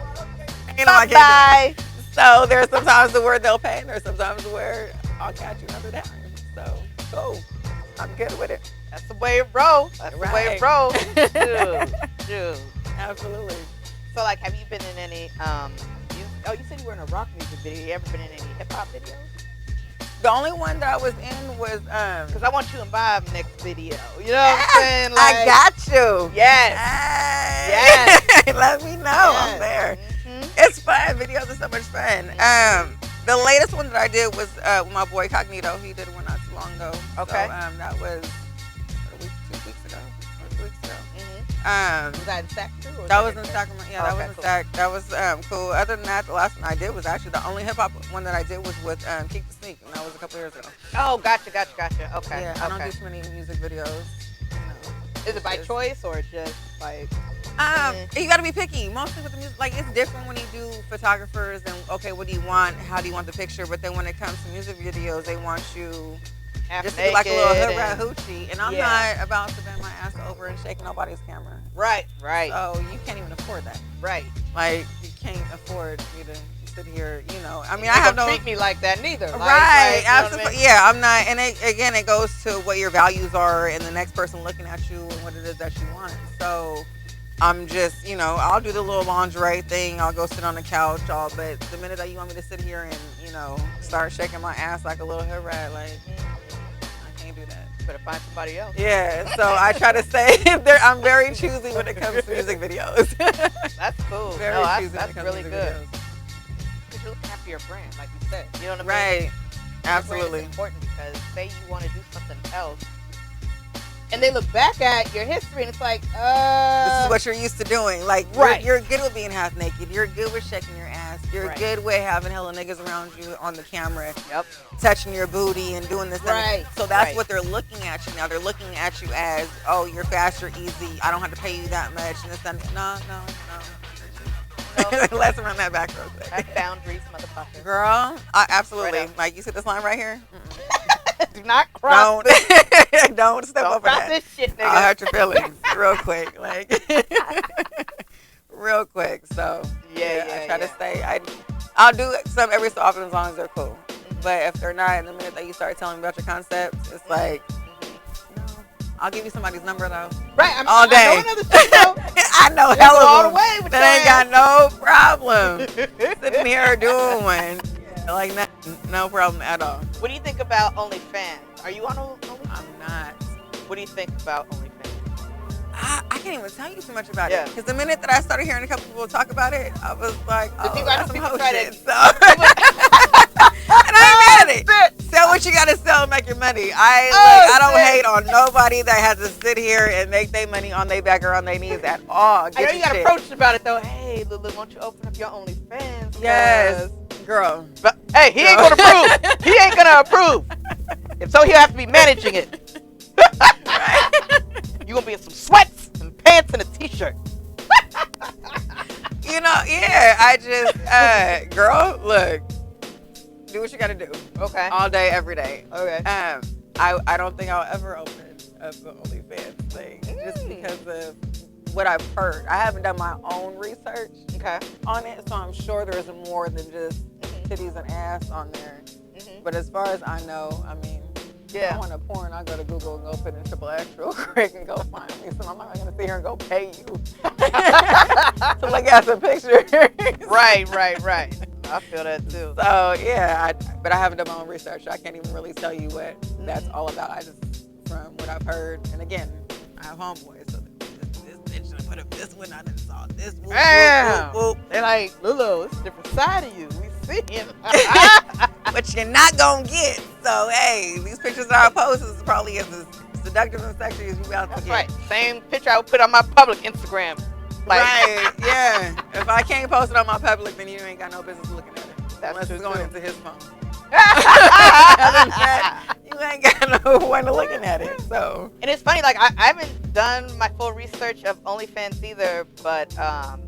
Bye-bye. So there's sometimes where they'll pay, and there's sometimes where I'll catch you another time. So cool. I'm good with it. That's the way it rolls. That's the way it rolls. Dude. Absolutely. So like, have you been in any, you said you were in a rock music video. You ever been in any hip-hop videos? The only one that I was in was because I want you in my next video. You know what I'm saying? Like, I got you. Yes. Yes. Let me know. I'm there. Mm-hmm. It's fun. Videos are so much fun. The latest one that I did was with my boy Cognito. He did one not too long ago. Okay. So that was 2 weeks ago. Was that in Sac too? That was in Sacramento. Yeah, that was in Sac. That was cool. Other than that, the last one I did was actually the only hip hop one that I did was with Keep the Sneak, and that was a couple years ago. Oh, gotcha. Okay. Yeah, I don't do too many music videos. Is it by choice or just like? You gotta be picky. Mostly with the music, like it's different when you do photographers and okay, what do you want? How do you want the picture? But then when it comes to music videos, they want you just to be like a little hood rat hoochie, and I'm not about to bend my ass over and shake nobody's camera. Right. So you can't even afford that. Right. Like you can't afford me to sit here. I mean, I have no treat me like that neither. Right. Absolutely. Yeah, I'm not. And it goes to what your values are, and the next person looking at you and what it is that you want. So. I'm just, I'll do the little lingerie thing. I'll go sit on the couch. But the minute that you want me to sit here and, start shaking my ass like a little hood rat, like, I can't do that. Better find somebody else. Yeah, so I try to say I'm very choosy when it comes to music videos. That's cool. That's really good. Because you're looking after your brand, like you said. You know what I mean? Right. Absolutely. It's important because say you want to do something else, and they look back at your history and it's like, this is what you're used to doing. Like, you're good with being half naked. You're good with shaking your ass. You're good with having hella niggas around you on the camera. Yep. Touching your booty and doing this. Right. So that's what they're looking at you now. They're looking at you as, oh, you're fast, you're easy. I don't have to pay you that much. And this, no. Let's run that back real quick. That's boundaries, motherfucker. Girl, absolutely. Right, like, you see this line right here? Do not cross Don't step over that. This shit, nigga. I'll hurt your feelings real quick. Real quick. So, I try to stay. I'll do some every so often as long as they're cool. But if they're not, and the minute that you start telling me about your concepts, it's like, no. I'll give you somebody's number, though. Right. All day. I know another shit, though. I know hell of all the way with that ain't got no problem. Sitting here doing one. Like, no problem at all. What do you think about OnlyFans? Are you on OnlyFans? I'm not. What do you think about OnlyFans? I can't even tell you too much about it. Because the minute that I started hearing a couple people talk about it, I was like, that's some hoe shit. So. And I ain't mad at it. Sell what you got to sell and make your money. I don't hate on nobody that has to sit here and make their money on their back or on their knees at all. I know you got approached about it, though. Hey, LuLu, why don't you open up your OnlyFans? Yes. Girl. But, hey, he ain't going to approve. He ain't going to approve. And so he'll have to be managing it. You're going to be in some sweats and pants and a t-shirt. you know, yeah, I just, girl, look, do what you gotta do. Okay. All day, every day. Okay. I don't think I'll ever open up the OnlyFans thing just because of what I've heard. I haven't done my own research on it, so I'm sure there's more than just titties and ass on there. But as far as I know, I mean, I want a porn, I go to Google and go put in triple X real quick and go find me some. I'm not gonna sit here and go pay you to look at some pictures. Right. I feel that too. So yeah, but I haven't done my own research. I can't even really tell you what that's all about. I just, from what I've heard, and again, I have homeboys, so this bitch done put up this one, I done saw this. Whoop, Damn. whoop, whoop. They're like, LuLu, it's a different side of you. We see him. But you're not gonna get. So hey, these pictures that I post is probably as seductive and sexy as you out to That's get. right. Same picture I would put on my public Instagram. Like, Right, yeah. If I can't post it on my public, then you ain't got no business looking at it. That's Unless true, it's going too. into his phone. Other than that, you ain't got no one to looking at it. So. And it's funny, like I haven't done my full research of OnlyFans either, but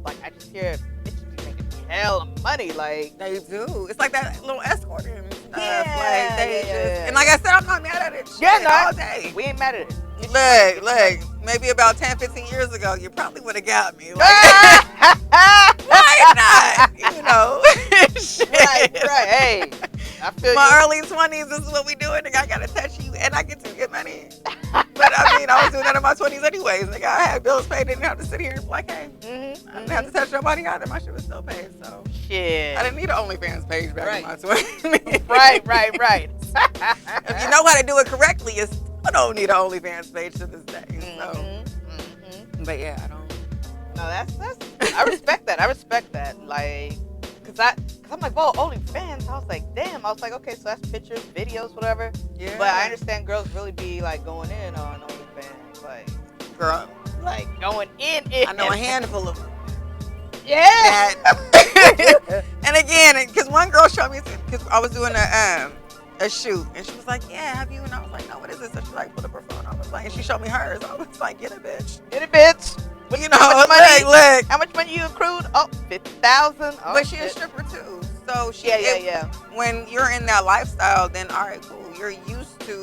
like I just hear bitches be making hell of money. Like They do. It's like that little escorting stuff. Yeah, Like they yeah. And like I said, I'm not mad at it. Yeah, Shit, no, all day. we ain't mad at it. Look, maybe about 10, 15 years ago, you probably would have got me. Like, why not? You know? Shit. Right. Hey, I feel My you. early 20s, this is what we doing. Nigga, I gotta touch you and I get to get money. But I mean, I was doing that in my 20s anyways. Nigga, I had bills paid, didn't have to sit here and be like, hey, I didn't have to touch nobody either. My shit was still paid, so. Shit. I didn't need an OnlyFans page back in my 20s. Right. If you know how to do it correctly, you still don't need an OnlyFans page to this day. So. But yeah, I don't. No, that's I respect that. Like, cause I'm like, whoa, OnlyFans. I was like, damn. I was like, okay, so that's pictures, videos, whatever. Yeah. But I understand girls really be like going in on OnlyFans, like, Girl, like going in. I know a handful of them. Yeah. That. And again, because one girl showed me, because I was doing a shoot, and she was like, yeah, have you? And I was like, no, what is this? And she like put up her phone. I was like, and she showed me hers. I was like, get it, bitch. Get it, bitch. You know, How much money? look. How much money you accrued? Oh, 50,000. Oh, But she a shit. stripper too. So she, Yeah. when you're in that lifestyle, then all right, cool. You're used to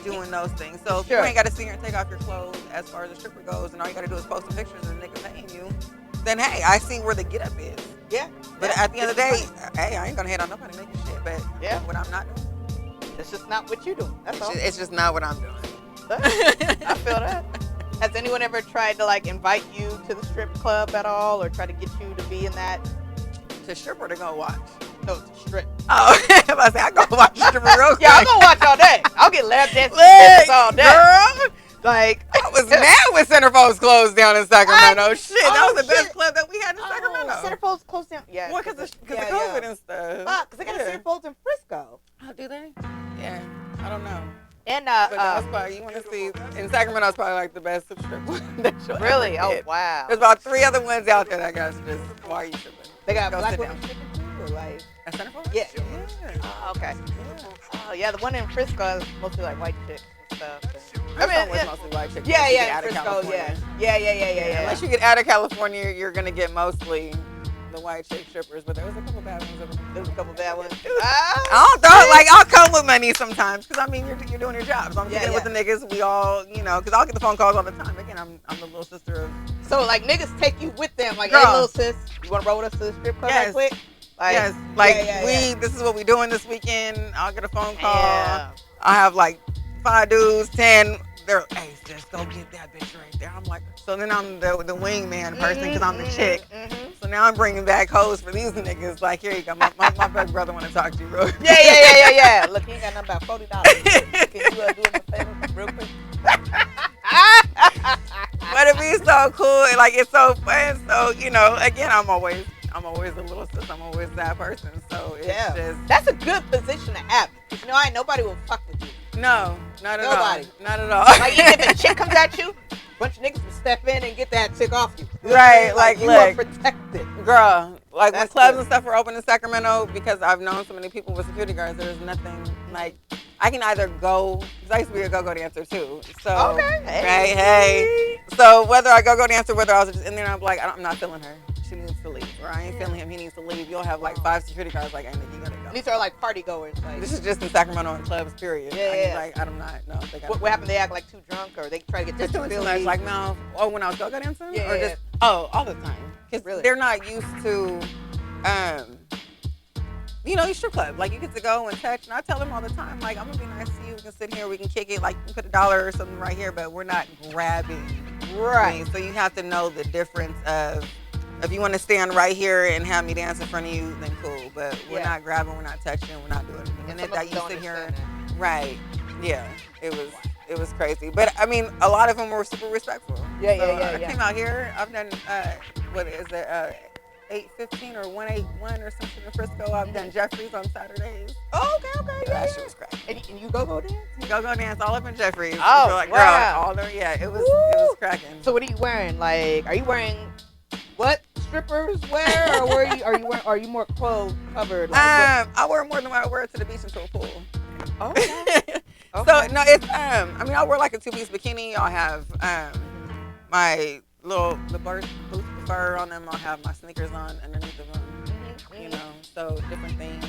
doing those things. So if you Sure. ain't got to sit here and take off your clothes as far as the stripper goes, and all you got to do is post some pictures and the nigga paying you, then hey, I see where the get up is. Yeah. But at the end of the day, hey, I ain't gonna hate on nobody making shit. But Yeah. what I'm not doing, It's just not what you do. That's all. it's just not what I'm doing. I feel that. Has anyone ever tried to like invite you to the strip club at all, or try to get you to be in that? To strip or to go watch? No, to strip. Oh, I say I go watch stripper real quick. Yeah, I'll go watch all day. I'll get lap dancing Look, all day. girl. Like I was mad when Centerfolds closed down in Sacramento. Shit, that was the shit. best club that we had in Sacramento. Centerfolds closed down. Yeah. Well, because of COVID and stuff. Because they got a Centerfolds in Frisco. Oh, do they? Yeah, I don't know. And But that was probably, you want to see, in Sacramento, it's probably like the best strip club that you'll really? ever Oh hit. wow. There's about 3 other ones out there that I guess just, why are you tripping? They got Go black sit women down. stripping too, or like? At Centerfolds? Yeah. Yeah. Oh, okay. Oh yeah, the one in Frisco is mostly like white chicks and stuff. I mean, it's mostly white chicks. Yeah, once you get yeah, out of Frisco, California. yeah. Unless you get out of California, you're going to get mostly the white chick strippers, but there was a couple bad ones over there. There was a couple bad ones. I don't throw like I'll come with money sometimes because I mean you're doing your job. So I'm Yeah, kicking it with the niggas. We all because I'll get the phone calls all the time. Again, I'm the little sister of. So like niggas take you with them, like, Girl. hey little sis, you wanna roll with us to the strip club right Yes. quick? Like, Yes, like yeah. this is what we doing this weekend. I'll get a phone call. Yeah. I have like 5 dudes, 10. They're hey, just go get that bitch right there. I'm like, so then I'm the wingman person because I'm the chick. So now I'm bringing back hoes for these niggas. Like, here you go. My big brother want to talk to you, bro. Yeah. Look, you ain't got nothing about $40. Can you do me a favor real quick? But it be so cool. And, like, it's so fun. So, again, I'm always a little sis. I'm always that person. So it's just. That's a good position to have. You know, nobody will fuck with you. No, not at Nobody. all. Not at all. Like, even if a chick comes at you, a bunch of niggas will step in and get that chick off you. Right, like, you look. are protected. Girl, like when That's clubs good. and stuff are open in Sacramento, because I've known so many people with security guards, there's nothing like I can either go, because I used to be a go-go dancer too. So, Okay. Hey. So whether I go dancer, whether I was just in there and I'm like, I'm not feeling her. she needs to leave, or I ain't feeling him, he needs to leave. You'll have like 5 security guards like, hey, nigga, you gotta go. These are like party goers. Like, this is just in Sacramento and clubs, period. Yeah. Like, I'm not, no. What happened? They act like too drunk, or they try to get just doing too much. Like, no. Oh, when I was go-go dancing? Yeah. Or just, all the time. Because they're not used to, you know, strip club. Like, you get to go and touch. And I tell them all the time, like, I'm going to be nice to you. We can sit here. We can kick it. Like, you can put $1 or something right here. But we're not grabbing. Right. So you have to know the difference of, if you want to stand right here and have me dance in front of you, then cool. But we're not grabbing. We're not touching. We're not doing anything. And then that you sit here. Right. Yeah. It was crazy. But, I mean, a lot of them were super respectful. I came out here. I've done, what is it, 815 or 181 or something in Frisco. I've done Jeffries on Saturdays. Oh, okay. That shit was crazy. And you go dance? Go dance all up in Jeffries. Oh, like, wow. Girl, all there, it was cracking. So what are you wearing? Like, are you wearing what strippers wear, or are you more clothes covered? Like, I wear more than what I wear to the beach and to a pool. Okay. So no, it's I mean, I wear like a 2-piece bikini. I'll have my the boots with fur on them. I'll have my sneakers on underneath of them. You know, so different things.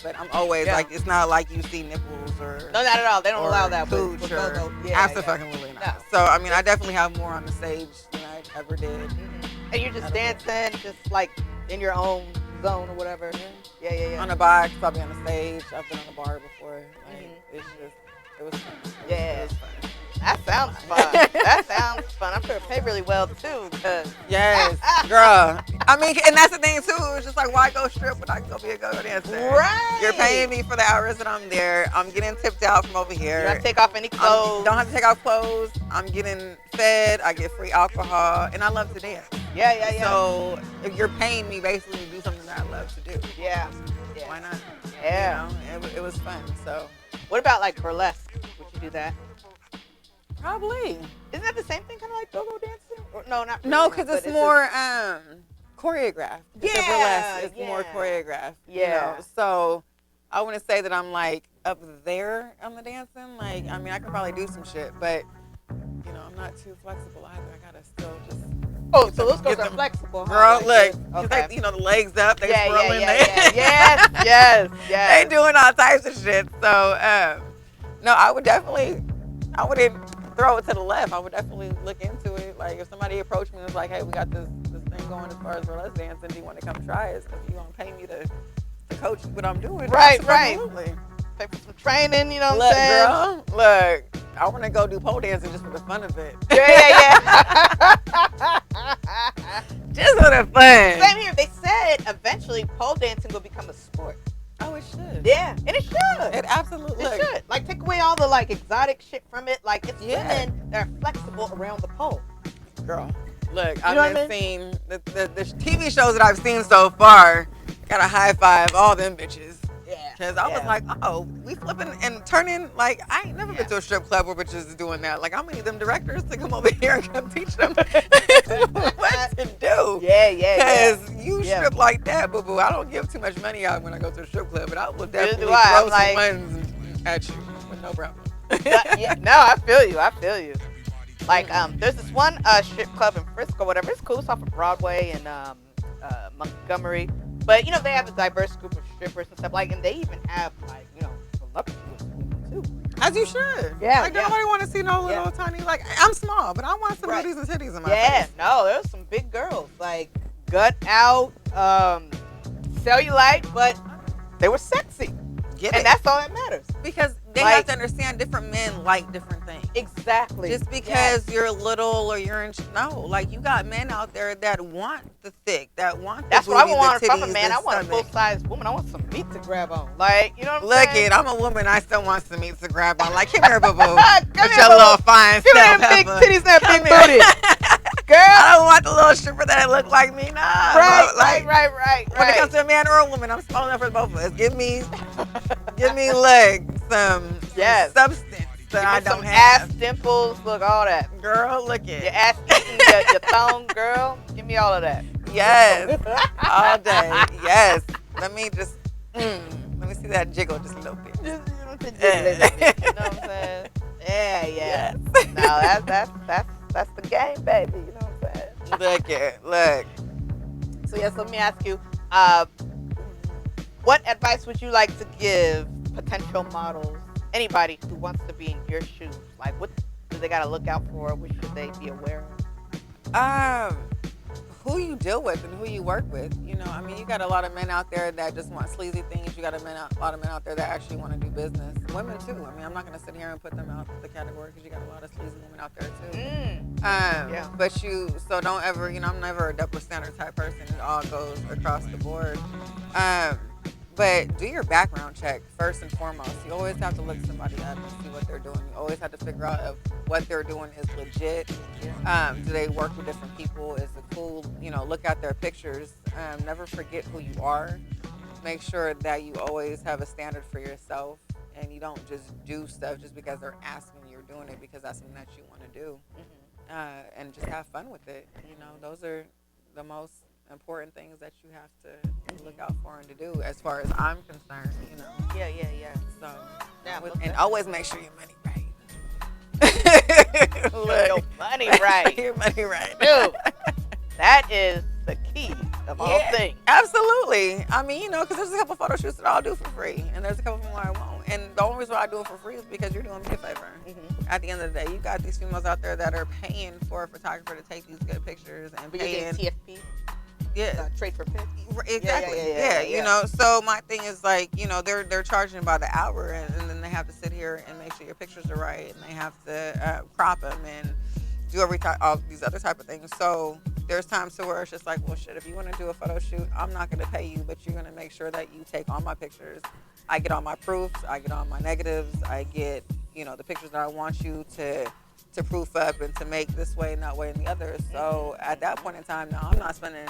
But I'm always like, it's not like you see nipples or no, not at all. They don't allow that. Cooch with or go-go. absolutely not. No. So I mean, I definitely have more on the stage than I ever did. And you're just dancing, just like in your own zone or whatever. Yeah. On a box, I'll be on the stage. I've been on the bar before. Like, it was fun. It was fun. That sounds fun. I'm sure it paid really well too. Yes, girl. I mean, and that's the thing too. It's just like, why go strip when I can go be a go-go dancer? Right. You're paying me for the hours that I'm there. I'm getting tipped out from over here. You don't take off any clothes. Don't have to take off clothes. I'm getting fed. I get free alcohol, and I love to dance. Yeah. So if you're paying me basically to do something that I love to do, yeah. Why not? Yeah. You know, it was fun. So. What about like burlesque? Would you do that? Probably. Isn't that the same thing, kind of like go-go dancing? Or, no, not really. No, because it's more choreographed. Yeah, it's more choreographed. Yeah. You know? So I wouldn't say that I'm like up there on the dancing. Like, I mean, I could probably do some shit, but you know, I'm not too flexible either. I gotta still just. Oh, so those girls are flexible, girl. Huh? Look, okay. they, you know, the legs up, they swirling. Yes. They doing all types of shit. So no, I wouldn't throw it to the left. I would definitely look into it. Like, if somebody approached me and was like, hey, we got this thing going as far as burlesque dancing, do you want to come try it? Because you don't pay me to coach what I'm doing. Right. Absolutely. Pay for some training, you know what I'm saying? Girl, look, I want to go do pole dancing just for the fun of it. Yeah. Just for the fun. Same here. They said eventually pole dancing will become a sport. Oh, it should. Yeah, and it should. It absolutely should. Like, take away all the like exotic shit from it. Like, it's women that are flexible around the pole. Girl, look, I've seen the TV shows that I've seen so far. Gotta high five all them bitches. Yeah. Because I was like, oh, we flipping and turning. Like, I ain't never been to a strip club where bitches is doing that. Like, I'm gonna need them directors to come over here and come teach them what to do. Yeah. Because you strip like that, boo boo. I don't give too much money out when I go to a strip club, but I will definitely throw some ones at you with no problem. No, I feel you. Like, there's this one strip club in Frisco, whatever. It's cool. It's off of Broadway and Montgomery. But, you know, they have a diverse group of strippers and stuff. Like, and they even have, like, you know, voluptuous women, too. As you should. Yeah. Like, nobody want to see no little tiny, like, I'm small, but I want some booties and titties in my face. Yeah, no, there's some big girls. Like, gut out, cellulite, but they were sexy. And that's all that matters. Because they have to understand different men like different things. Exactly. Just because you're little or you're no, like, you got men out there that want the thick, that want the That's booty, what I want the from titties, a man. I want a full-size woman. I want some meat to grab on. Like, you know what I'm saying? Look, I'm a woman. I still want some meat to grab on. Like, come here, boo-boo. With your little fine Give me them big titties and that big booty. Girl. I don't want the little stripper that look like me. Nah. Right. When it comes to a man or a woman, I'm small enough for both of us. Give me like some substance that I don't have. Ass dimples, look, all that. Girl, look at your ass eating your thong, girl. Give me all of that. Yes, all day. Yes. Let me see that jiggle just a little bit. You know what I'm saying? Yeah. Yes. No, that's the game, baby. You know what I'm saying? Look. So yes, let me ask you, what advice would you like to give potential models, anybody who wants to be in your shoes? Like, what do they got to look out for? What should they be aware of? Who you deal with and who you work with. You know, I mean, you got a lot of men out there that just want sleazy things. You got a lot of men out there that actually want to do business. Women too. I mean, I'm not going to sit here and put them out the category because you got a lot of sleazy women out there too. Yeah. But so don't ever, I'm never a double standard type person. It all goes across the board. But do your background check first and foremost. You always have to look somebody up and see what they're doing. You always have to figure out if what they're doing is legit. Do they work with different people? Is it cool? Look at their pictures. Never forget who you are. Make sure that you always have a standard for yourself and you don't just do stuff just because they're asking you. You're doing it because that's something that you want to do. And just have fun with it. Those are the most important things that you have to look out for and to do as far as I'm concerned, Yeah. So, Yeah, and always make sure your money right. Your money right. Your money right. Dude, that is the key of all things. Absolutely. I mean, because there's a couple photo shoots that I'll do for free, and there's a couple of them where I won't. And the only reason why I do it for free is because you're doing me a favor. At the end of the day, you got these females out there that are paying for a photographer to take these good pictures and paying TFP. Yeah, trade for pick. Exactly. Yeah. So my thing is like, they're charging by the hour, and then they have to sit here and make sure your pictures are right, and they have to crop them and do all these other type of things. So there's times to where it's just like, well, shit, if you want to do a photo shoot, I'm not going to pay you, but you're going to make sure that you take all my pictures. I get all my proofs. I get all my negatives. I get, the pictures that I want you to proof up and to make this way and that way and the other. So at that point in time, now I'm not spending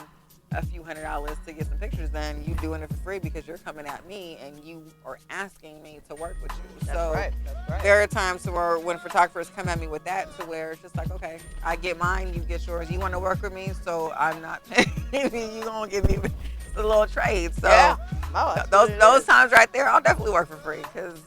a few $100s to get some pictures done. You doing it for free because you're coming at me and you are asking me to work with you. That's right. There are times where when photographers come at me with that, to where it's just like, okay, I get mine, you get yours. You want to work with me, so I'm not paying you. Gonna give me a little trade. So those times right there, I'll definitely work for free because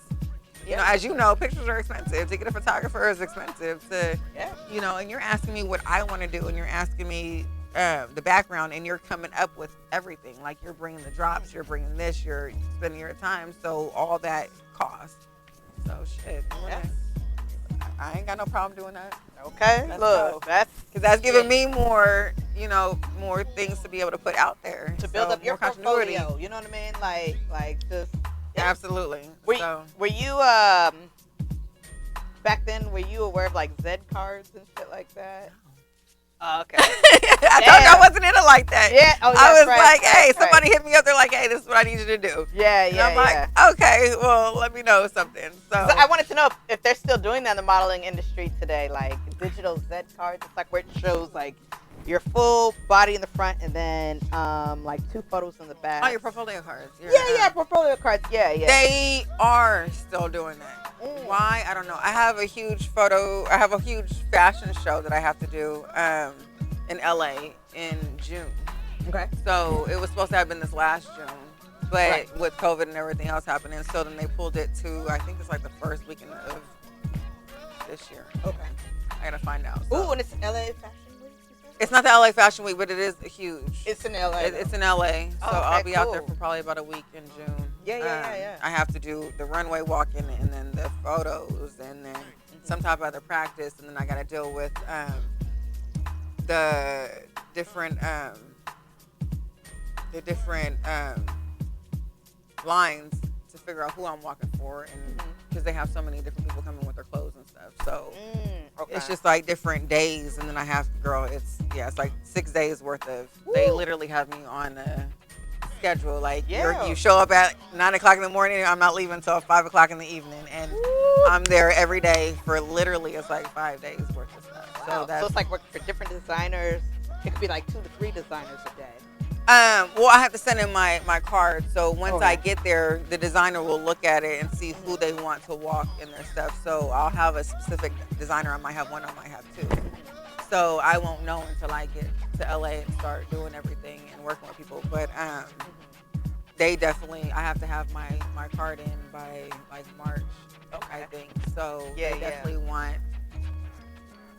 as you know, pictures are expensive. To get a photographer is expensive. And you're asking me what I want to do, and you're asking me the background, and you're coming up with everything. Like, you're bringing the drops, you're bringing this, you're spending your time. So all that costs. So shit. I ain't got no problem doing that. Okay. Look, that's giving me more, more things to be able to put out there to build up your portfolio. You know what I mean? Like just. Yeah. Absolutely. Were you back then? Were you aware of like Z cards and shit like that? Oh, okay. I told you I wasn't in it like that. Yeah. Oh, yeah. I was like, hey, somebody hit me up. They're like, hey, this is what I need you to do. Yeah. And I'm like, okay, well, let me know something. So I wanted to know if they're still doing that in the modeling industry today, like digital Z cards. It's like where it shows like your full body in the front and then like 2 photos in the back. Oh, your portfolio cards. Portfolio cards. Yeah. They are still doing that. Why? I don't know. I have a huge fashion show that I have to do in LA in June. Okay. So it was supposed to have been this last June, but with COVID and everything else happening, so then they pulled it to, I think it's like the first weekend of this year. Okay. I gotta find out. So. Ooh, and it's LA Fashion Week? It's not the LA Fashion Week, but it is huge. It's in LA. It's in LA, so I'll be out there for probably about a week in June. Yeah. I have to do the runway walking and then the photos and then some type of other practice, and then I got to deal with the different lines to figure out who I'm walking for, and because they have so many different people coming with their clothes and stuff, so it's just like different days, and then I have it's like 6 days worth of. Woo. They literally have me on a schedule, like you show up at 9 o'clock in the morning, I'm not leaving until 5 o'clock in the evening, and I'm there every day for literally it's like 5 days worth of stuff. Wow. So it's like working for different designers. It could be like 2 to 3 designers a day. Well, I have to send in my card. So once I get there, the designer will look at it and see who they want to walk in their stuff. So I'll have a specific designer. I might have one, I might have 2. So I won't know until I get to LA and start doing everything and working with people. But they definitely, I have to have my card in by like March, I think. So they definitely want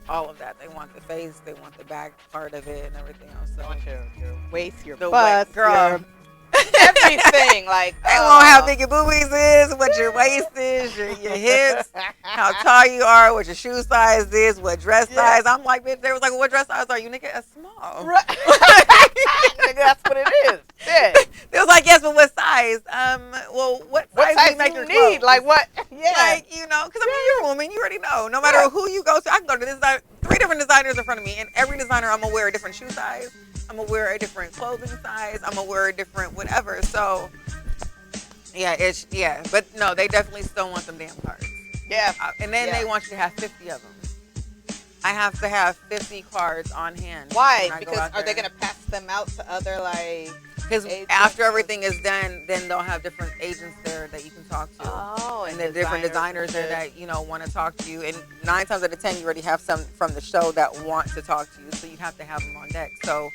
all of that. They want the face, they want the back part of it, and everything else. So They want your waist, your the bust, girl. your everything. Like, They want how big your boobies is, what your waist is, your hips, how tall you are, what your shoe size is, what dress size. I'm like, bitch, they was like, what dress size are you? Nigga, a small. Right. Nigga, that's what it is. Yeah. They was like, yes, but what size? Well, what size do you make your need? clothes? Like what? Yeah. Like, you know, because I mean, you're a woman, you already know. No matter who you go to, I can go to this 3 different designers in front of me, and every designer, I'm gonna wear a different shoe size. I'm gonna wear a different clothing size. I'm gonna wear a different whatever. So, but no, they definitely still want them damn cards. Yeah. And then they want you to have 50 of them. I have to have 50 cards on hand. Why? Because are they gonna pass them out to other Because after everything is done, then they'll have different agents there that you can talk to. Oh, and then different designers there that, you know, want to talk to you. And 9 times out of 10, you already have some from the show that want to talk to you. So you have to have them on deck. So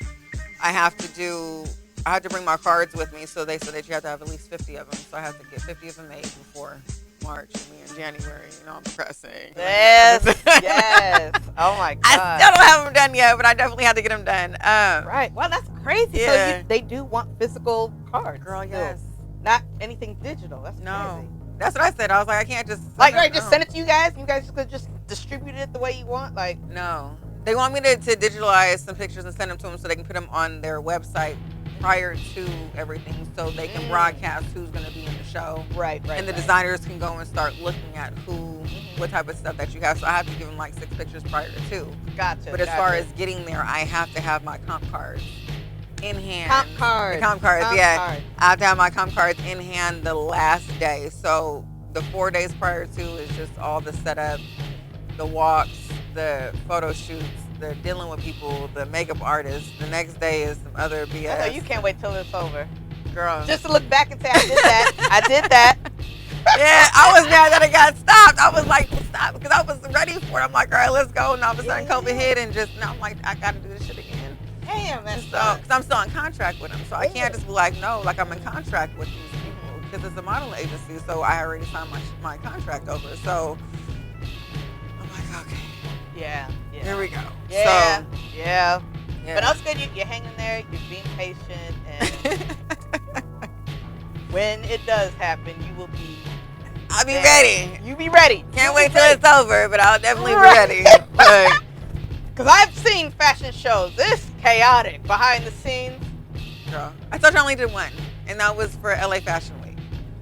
I have to bring my cards with me. So they said that you have to have at least 50 of them. So I have to get 50 of them made before March. I mean, in January, you know, I'm pressing. Yes, yes. Oh my God. I still don't have them done yet, but I definitely have to get them done. Right. Well, that's crazy. Yeah. So they do want physical cards. Girl, still. yes. Not anything digital. That's No. crazy. That's what I said. I was like, I can't just just send it to you guys. You guys could just distribute it the way you want. Like, no. They want me to digitalize some pictures and send them to them so they can put them on their website prior to everything, so they can broadcast who's going to be in the show. Right. And the designers can go and start looking at what type of stuff that you have. So I have to give them like 6 pictures prior to. Gotcha. But as far as getting there, I have to have my comp cards in hand. Comp cards. The comp cards, yeah. I have to have my comp cards in hand the last day. So the 4 days prior to is just all the setup, the walks, the photo shoots, the dealing with people, the makeup artists. The next day is some other BS. I know you can't wait till it's over, girl. Just to look back and say, I did that. I did that. Yeah, I was mad that it got stopped. I was like, stop, because I was ready for it. I'm like, all right, let's go. And all of a sudden, COVID hit, and now I'm like, I got to do this shit again. Damn, that's so because I'm still in contract with them, so I can't just be like, no, like I'm in contract with these people because it's a modeling agency. So I already signed my contract over. So I'm like, okay, yeah, here we go. Yeah, so, yeah. But that's good. You're hanging there. You're being patient, and when it does happen, you will be. I'll be ready. You be ready. Can't wait till it's over, but I'll definitely be ready. Because I've seen fashion shows. It's chaotic behind the scenes. Girl, I thought I only did one, and that was for LA Fashion Week.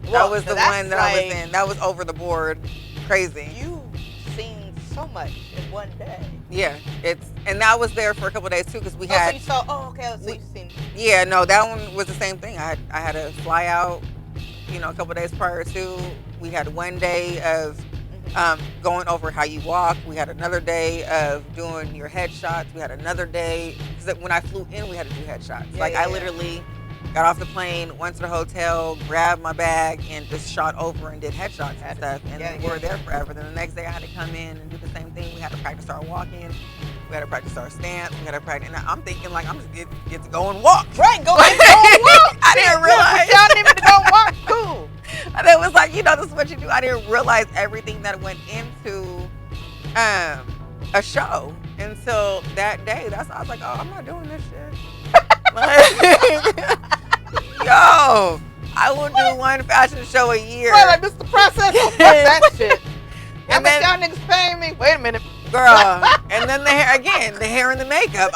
Well, that was the one that I was in. That was over the board, crazy. You've seen so much in one day. Yeah, and that was there for a couple of days too, because we had. So you saw. Oh, okay. So you've seen. Yeah, no, that one was the same thing. I had to fly out, a couple of days prior to. We had 1 day of going over how you walk. We had another day of doing your headshots. We had another day, because when I flew in, we had to do headshots. I literally got off the plane, went to the hotel, grabbed my bag, and just shot over and did headshots and stuff. And we were there forever. Then the next day, I had to come in and do the same thing. We had to practice our walking. We had to practice our stance. We had to practice. And I'm thinking, like, I'm just get to go and walk. Right, go and walk. I didn't realize. Y'all didn't even go walk. Cool. And it was like, this is what you do. I didn't realize everything that went into a show until that day. That's why I was like, oh, I'm not doing this shit. Yo, I will do one fashion show a year. Right, like, this is the process. I'll press that shit. How much y'all niggas paying me? Wait a minute. Girl. And then the hair and the makeup.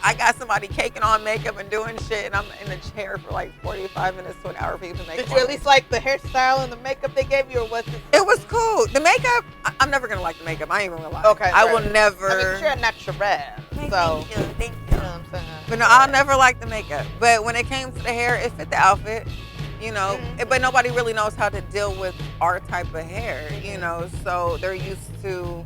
I got somebody caking on makeup and doing shit, and I'm in the chair for like 45 minutes to an hour for you to make Did you at least like the hairstyle and the makeup they gave you, or was it? It was cool. The makeup, I'm never going to like the makeup. I ain't even going to lie. Okay. I will never. I mean, you're a natural. So. Thank you. You know what I'm saying? But no, I'll never like the makeup. But when it came to the hair, it fit the outfit. But nobody really knows how to deal with our type of hair, so they're used to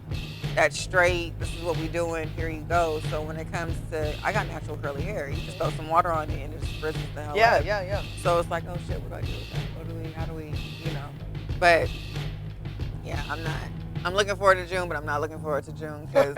that straight, this is what we doing, here you go. So when it comes to, I got natural curly hair, you just throw some water on it and it just frizzes the hell out. Yeah. So it's like, oh shit, what do I do with that? How do we, But yeah, I'm looking forward to June, but I'm not looking forward to June because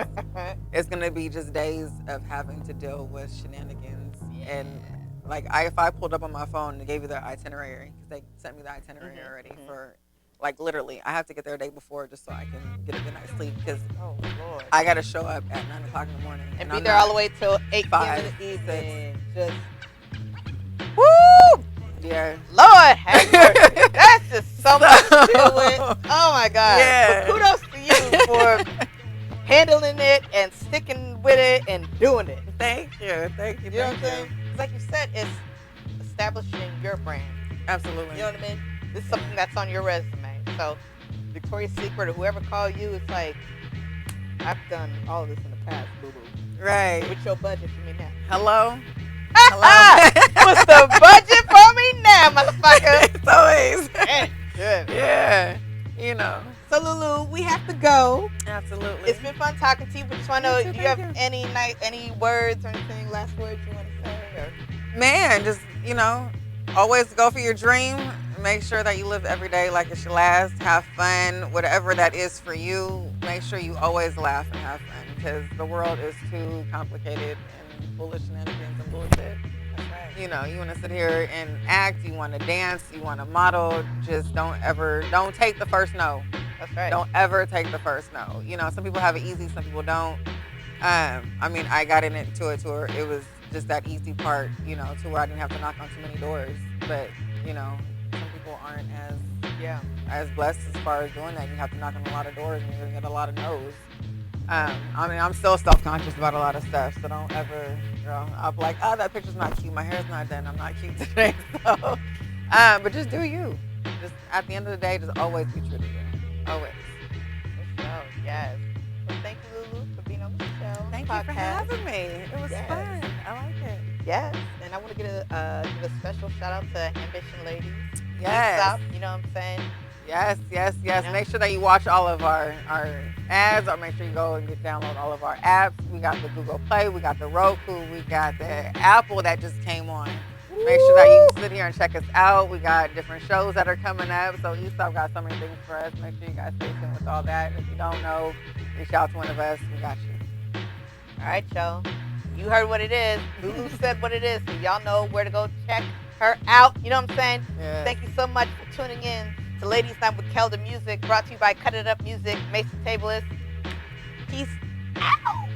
it's going to be just days of having to deal with shenanigans. And if I pulled up on my phone and gave you the itinerary, because they sent me the itinerary already for Like literally, I have to get there a day before just so I can get a good night's sleep because Oh Lord. I gotta show up at 9 o'clock in the morning And be I'm there not all the way till 8 p.m. in 5, the evening. Just woo! Yeah. Lord have mercy. That's just so much to deal with. Oh my God. Yeah. But kudos to you for handling it and sticking with it and doing it. Thank you. Thank you. You know what I'm saying? 'Cause like you said, it's establishing your brand. Absolutely. You know what I mean? This is something that's on your resume. So Victoria's Secret or whoever call you, it's like, I've done all of this in the past, boo-boo. Right. What's your budget for me now? Hello? What's the budget for me now, motherfucker? It's always. Good. Yeah. You know. So Lulu, we have to go. Absolutely. It's been fun talking to you, but just want to know, You too, do you have thank any words or anything, last words you want to say? Or? Man, just, always go for your dream. Make sure that you live every day like it's your last. Have fun, whatever that is for you. Make sure you always laugh and have fun because the world is too complicated and full of shenanigans and bullshit. You want to sit here and act, you want to dance, you want to model. Just don't take the first no. That's right. Don't ever take the first no. Some people have it easy, some people don't. I got into it to where it was just that easy part, to where I didn't have to knock on too many doors. But, some people aren't as blessed as far as doing that. You have to knock on a lot of doors and you're going to get a lot of no's. I'm still self-conscious about a lot of stuff, so don't ever, I'm like, oh, that picture's not cute. My hair's not done. I'm not cute today. So, but just do you. Just at the end of the day, just always be true to you. Always. Oh, yes. Well, thank you, Lulu, for being on the show. Thank you for having me. It was fun. I like it. Yes, and I want to give a special shout out to Ambition Ladies. Yes. Up, you know what I'm saying? Yes. Yeah. Make sure that you watch all of our ads, or make sure you go and download all of our apps. We got the Google Play, we got the Roku, we got the Apple that just came on. Make sure that you sit here and check us out. We got different shows that are coming up. So ESOP got so many things for us. Make sure you guys stay tuned with all that. If you don't know, reach out to one of us. We got you. All right, y'all. You heard what it is. Lulu said what it is. So y'all know where to go check her out. You know what I'm saying? Yeah. Thank you so much for tuning in to Ladies Night with Keldamuzik, brought to you by Cut It Up Music, Mason Tablist. Peace out.